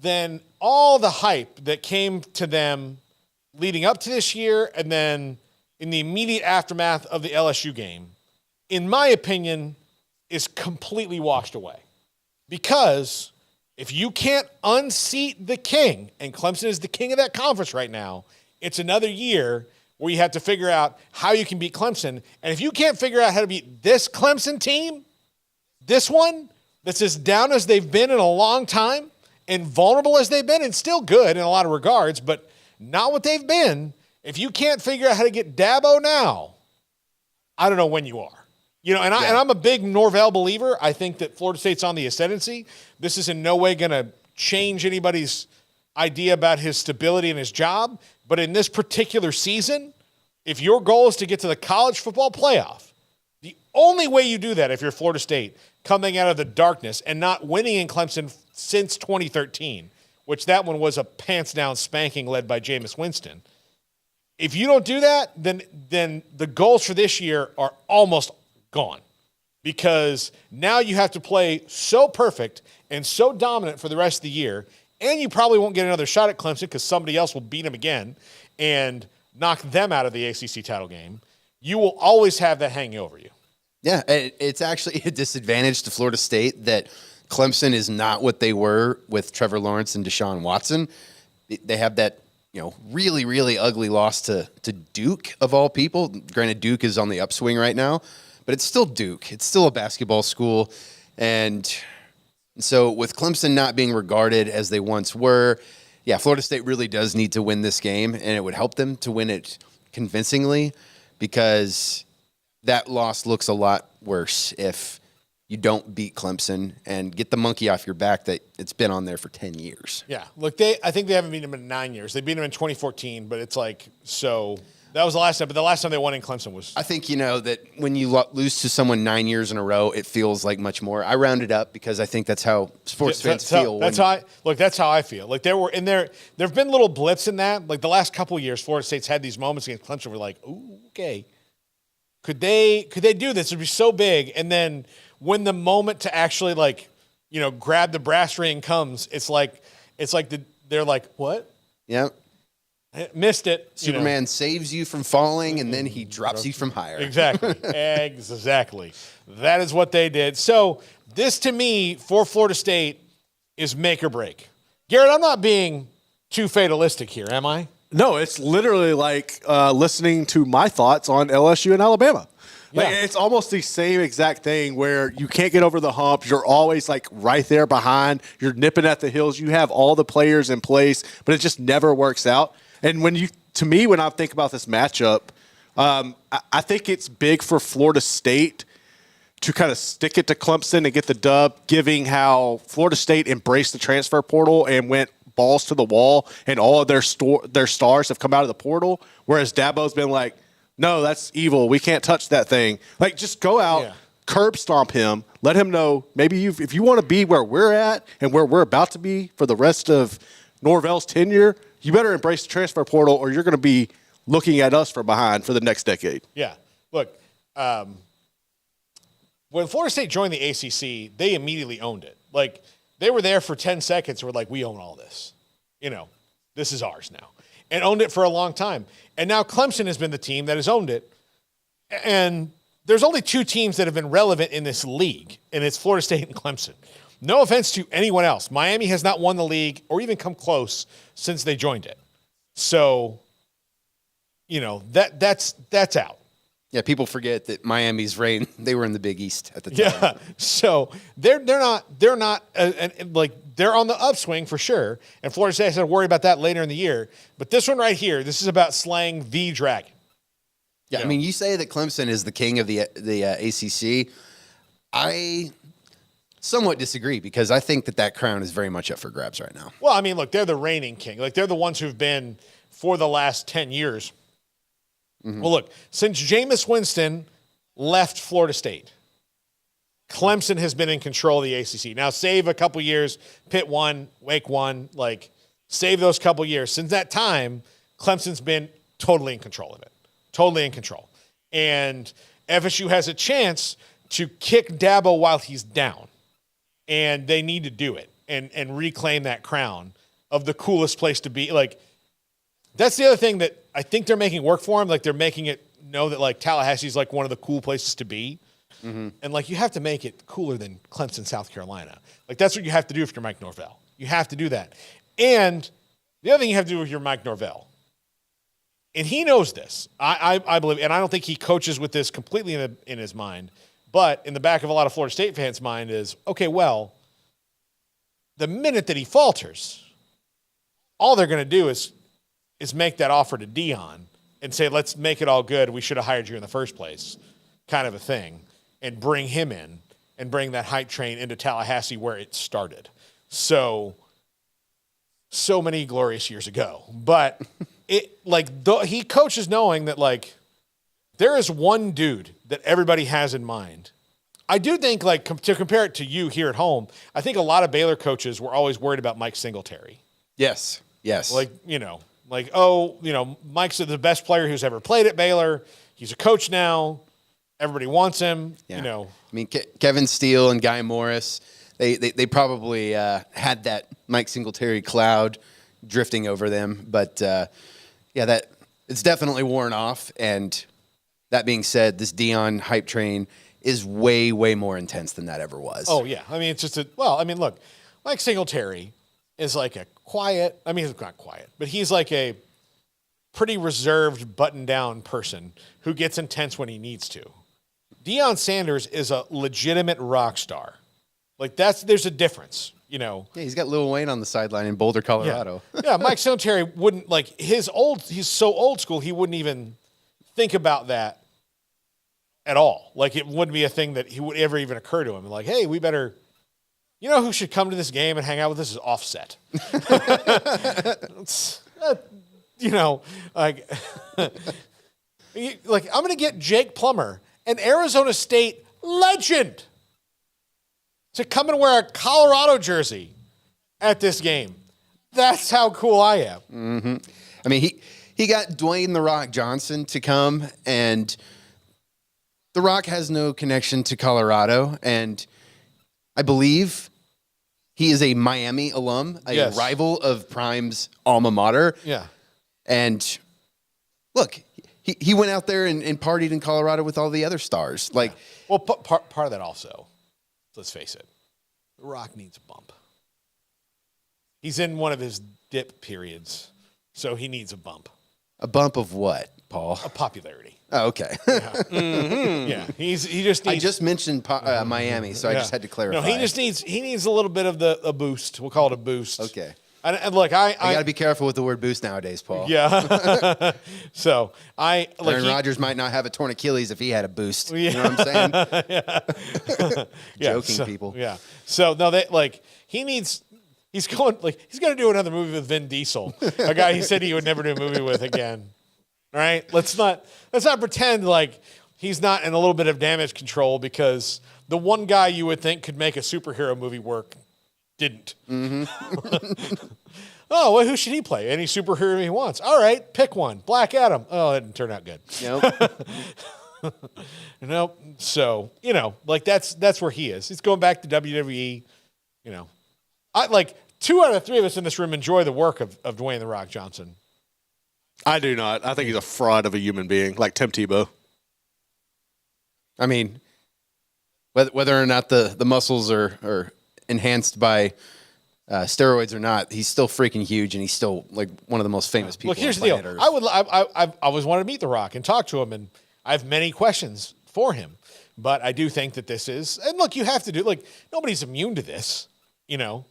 then all the hype that came to them leading up to this year and then in the immediate aftermath of the LSU game, in my opinion, is completely washed away. Because if you can't unseat the king, and Clemson is the king of that conference right now, it's another year where you have to figure out how you can beat Clemson. And if you can't figure out how to beat this Clemson team, this one that's as down as they've been in a long time and vulnerable as they've been and still good in a lot of regards, but not what they've been, if you can't figure out how to get Dabo now, I don't know when you are. And I'm a big Norvell believer. I think that Florida State's on the ascendancy. This is in no way going to change anybody's idea about his stability and his job. But in this particular season, if your goal is to get to the college football playoff, the only way you do that if you're Florida State coming out of the darkness and not winning in Clemson since 2013, which that one was a pants-down spanking led by Jameis Winston. If you don't do that, then the goals for this year are almost gone because now you have to play so perfect and so dominant for the rest of the year, and you probably won't get another shot at Clemson because somebody else will beat them again and knock them out of the ACC title game. You will always have that hanging over you. Yeah, it's actually a disadvantage to Florida State that Clemson is not what they were with Trevor Lawrence and Deshaun Watson. They have that really, really ugly loss to Duke, of all people. Granted, Duke is on the upswing right now, but it's still Duke. It's still a basketball school. And so with Clemson not being regarded as they once were, Florida State really does need to win this game, and it would help them to win it convincingly because that loss looks a lot worse if you don't beat Clemson and get the monkey off your back that it's been on there for 10 years. Yeah. Look, I think they haven't beaten them in 9 years. They beat them in 2014, but it's that was the last time. But the last time they won in Clemson was. I think, that when you lose to someone 9 years in a row, it feels like much more. I round it up because I think that's how sports fans feel. That's how I feel. Like there have been little blips in that. Like the last couple of years, Florida State's had these moments against Clemson. We're like, ooh, okay. Could they do this? It'd be so big. And then when the moment to actually grab the brass ring comes, it's like they're like, what? Yeah. Missed it. Superman saves you from falling, and then he drops you from higher. Exactly. Exactly. That is what they did. So this, to me, for Florida State, is make or break. Garrett, I'm not being too fatalistic here, am I? No, it's literally like listening to my thoughts on LSU and Alabama. It's almost the same exact thing where you can't get over the hump. You're always right there behind. You're nipping at the heels. You have all the players in place, but it just never works out. And when I think about this matchup, I think it's big for Florida State to kind of stick it to Clemson and get the dub, given how Florida State embraced the transfer portal and went balls to the wall, and all of their stars have come out of the portal, whereas Dabo's been like, no, that's evil. We can't touch that thing. Just go out, curb stomp him, let him know maybe if you want to be where we're at and where we're about to be for the rest of Norvell's tenure, you better embrace the transfer portal or you're going to be looking at us from behind for the next decade. Yeah. Look, when Florida State joined the ACC, they immediately owned it. They were there for 10 seconds and were like, we own all this. This is ours now. And owned it for a long time. And now Clemson has been the team that has owned it. And there's only two teams that have been relevant in this league, and it's Florida State and Clemson. No offense to anyone else. Miami has not won the league or even come close since they joined it. So that's out. Yeah, people forget that Miami's reign. They were in the Big East at the time. Yeah, so they're not like they're on the upswing for sure. And Florida State has to worry about that later in the year. But this one right here, this is about slaying the dragon. Yeah, I mean, you say that Clemson is the king of the ACC. I somewhat disagree because I think that crown is very much up for grabs right now. Well, I mean, look, they're the reigning king. Like they're the ones who've been for the last 10 years. Mm-hmm. Well, look, since Jameis Winston left Florida State, Clemson has been in control of the ACC. Now, save a couple years, Pitt won, Wake won, like save those couple years. Since that time, Clemson's been totally in control of it. Totally in control. And FSU has a chance to kick Dabo while he's down. And they need to do it and reclaim that crown of the coolest place to be. Like, that's the other thing that I think they're making work for him. Like, they're making it know that, like, Tallahassee's, like, one of the cool places to be. Mm-hmm. And, like, you have to make it cooler than Clemson, South Carolina. Like, that's what you have to do if you're Mike Norvell. You have to do that. And the other thing you have to do if you're Mike Norvell, and he knows this, I believe, and I don't think he coaches with this completely in his mind, but in the back of a lot of Florida State fans' mind is, okay, well, the minute that he falters, all they're going to do is make that offer to Dion and say, let's make it all good. We should have hired you in the first place, kind of a thing, and bring him in and bring that hype train into Tallahassee where it started. So many glorious years ago. But he coaches knowing that, like, there is one dude that everybody has in mind. I do think, like, to compare it to you here at home, I think a lot of Baylor coaches were always worried about Mike Singletary. Yes. Like, Mike's the best player who's ever played at Baylor. He's a coach now. Everybody wants him, I mean, Kevin Steele and Guy Morris, they probably had that Mike Singletary cloud drifting over them. But, that it's definitely worn off. And that being said, this Dion hype train is way, way more intense than that ever was. Oh, yeah. I mean, it's just look, Mike Singletary is like a quiet, I mean, he's not quiet, but he's like a pretty reserved, button-down person who gets intense when he needs to. Deion Sanders is a legitimate rock star. Like, there's a difference, Yeah, he's got Lil Wayne on the sideline in Boulder, Colorado. Yeah, Mike Singletary wouldn't, like, he's so old school, he wouldn't even think about that at all. Like, it wouldn't be a thing that he would ever even occur to him. Like, hey, we better, who should come to this game and hang out with us is Offset. Like, I'm going to get Jake Plummer, an Arizona State legend, to come and wear a Colorado jersey at this game. That's how cool I am. Mm-hmm. I mean, he got Dwayne "The Rock" Johnson to come, and The Rock has no connection to Colorado, and I believe he is a Miami alum, a rival of Prime's alma mater. Yeah. And look, he went out there and partied in Colorado with all the other stars. Like, well, part of that also, let's face it, The Rock needs a bump. He's in one of his dip periods, so he needs a bump. A bump of what, Paul? A popularity. Oh, okay. Yeah. Mm-hmm. Yeah. He just needs. I just mentioned Miami, so I just had to clarify. No, he needs a little bit of a boost. We'll call it a boost. Okay. And look, I got to be careful with the word boost nowadays, Paul. Yeah. So Aaron Rodgers might not have a torn Achilles if he had a boost. Yeah. You know what I'm saying? Yeah. Joking, people. Yeah. So no, he needs. He's going to do another movie with Vin Diesel, a guy he said he would never do a movie with again. All right, let's not pretend like he's not in a little bit of damage control, because the one guy you would think could make a superhero movie work didn't. Mm-hmm. Oh, well, who should he play? Any superhero he wants. All right, pick one. Black Adam. Oh, it didn't turn out good. Nope. Nope. So that's where he is. He's going back to WWE. I 2 out of 3 of us in this room enjoy the work of Dwayne "The Rock" Johnson. I do not. I think he's a fraud of a human being, like Tim Tebow. I mean, whether or not the muscles are enhanced by steroids or not, he's still freaking huge, and he's still like one of the most famous people. Look, here's on the deal. planet Earth. I always wanted to meet The Rock and talk to him, and I have many questions for him. But I do think that this is, and look, you have to do, like, nobody's immune to this, you know?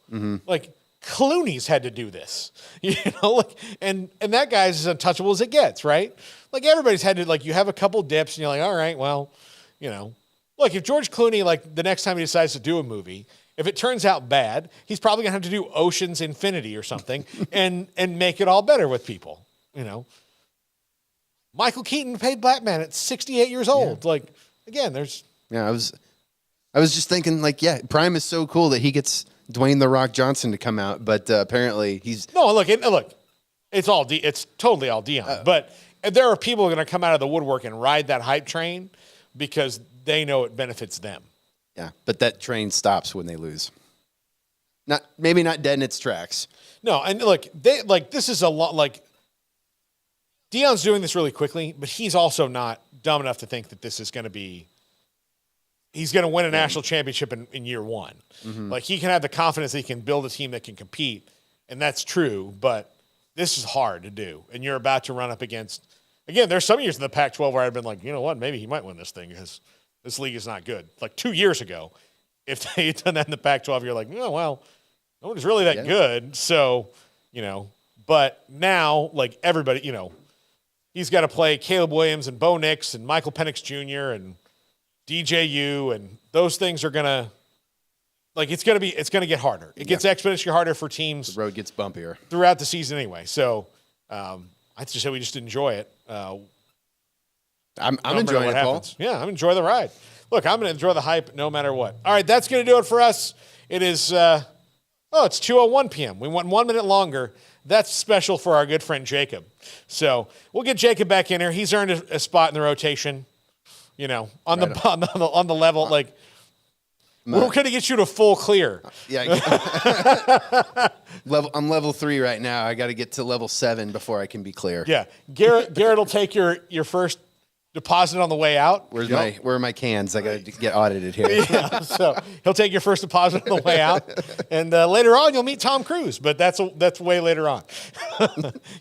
Like, Clooney's had to do this, you know? Like, and that guy's as untouchable as it gets, right? Like, everybody's had to, like, you have a couple dips, and you're like, all right, well, you know. Look, if George Clooney, like, the next time he decides to do a movie, if it turns out bad, he's probably going to have to do Ocean's Infinity or something and make it all better with people, you know? Michael Keaton played Batman at 68 years old. Yeah. Like, again, there's... Yeah, I was just thinking, like, yeah, Prime is so cool that he gets Dwayne The Rock Johnson to come out, but apparently he's... No, look, it's all it's totally all Dion. But there are people who are going to come out of the woodwork and ride that hype train because they know it benefits them. Yeah, but that train stops when they lose. Maybe not dead in its tracks. No, and look, this is a lot, like, Dion's doing this really quickly, but he's also not dumb enough to think that this is going to be... He's going to win a national championship in year one. Like, he can have the confidence that he can build a team that can compete, and that's true, but this is hard to do. And you're about to run up against, again, there's some years in the Pac-12 where I've been like, you know what, maybe he might win this thing because this league is not good. Like 2 years ago, if they had done that in the Pac-12, you're like, oh, well, no one's really that good. So, you know, but now, like, everybody, you know, he's got to play Caleb Williams and Bo Nix and Michael Penix Jr. and DJU, and those things are gonna, like, it's gonna get harder. It gets exponentially harder for teams. The road gets bumpier throughout the season anyway. So I just say we just enjoy it. I'm enjoying it, Paul. Yeah, I'm enjoying the ride. Look, I'm gonna enjoy the hype no matter what. All right, that's gonna do it for us. It is it's 2:01 p.m. We went 1 minute longer. That's special for our good friend Jacob. So we'll get Jacob back in here. He's earned a spot in the rotation. You know, on the level, like, we're going to get you to full clear. Yeah, I'm level 3 right now. I got to get to level 7 before I can be clear. Yeah, Garrett will take your first deposit on the way out. Where are my cans? I got to get audited here. Yeah, so he'll take your first deposit on the way out, and later on you'll meet Tom Cruise. But that's way later on.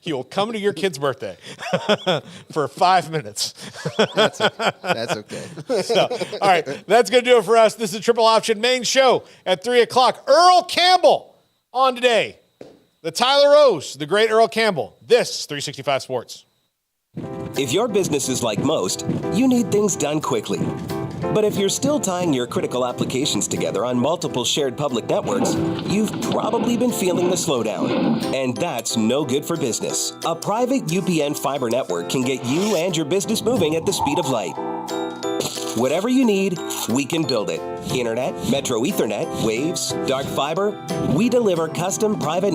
You'll come to your kid's birthday for 5 minutes. That's okay. So, all right, that's going to do it for us. This is the Triple Option main show at 3 o'clock. Earl Campbell on today. The Tyler Rose, the great Earl Campbell. This is 365 Sports. If your business is like most, you need things done quickly. But if you're still tying your critical applications together on multiple shared public networks, you've probably been feeling the slowdown. And that's no good for business. A private UPN fiber network can get you and your business moving at the speed of light. Whatever you need, we can build it. Internet, Metro Ethernet, Waves, dark fiber, we deliver custom private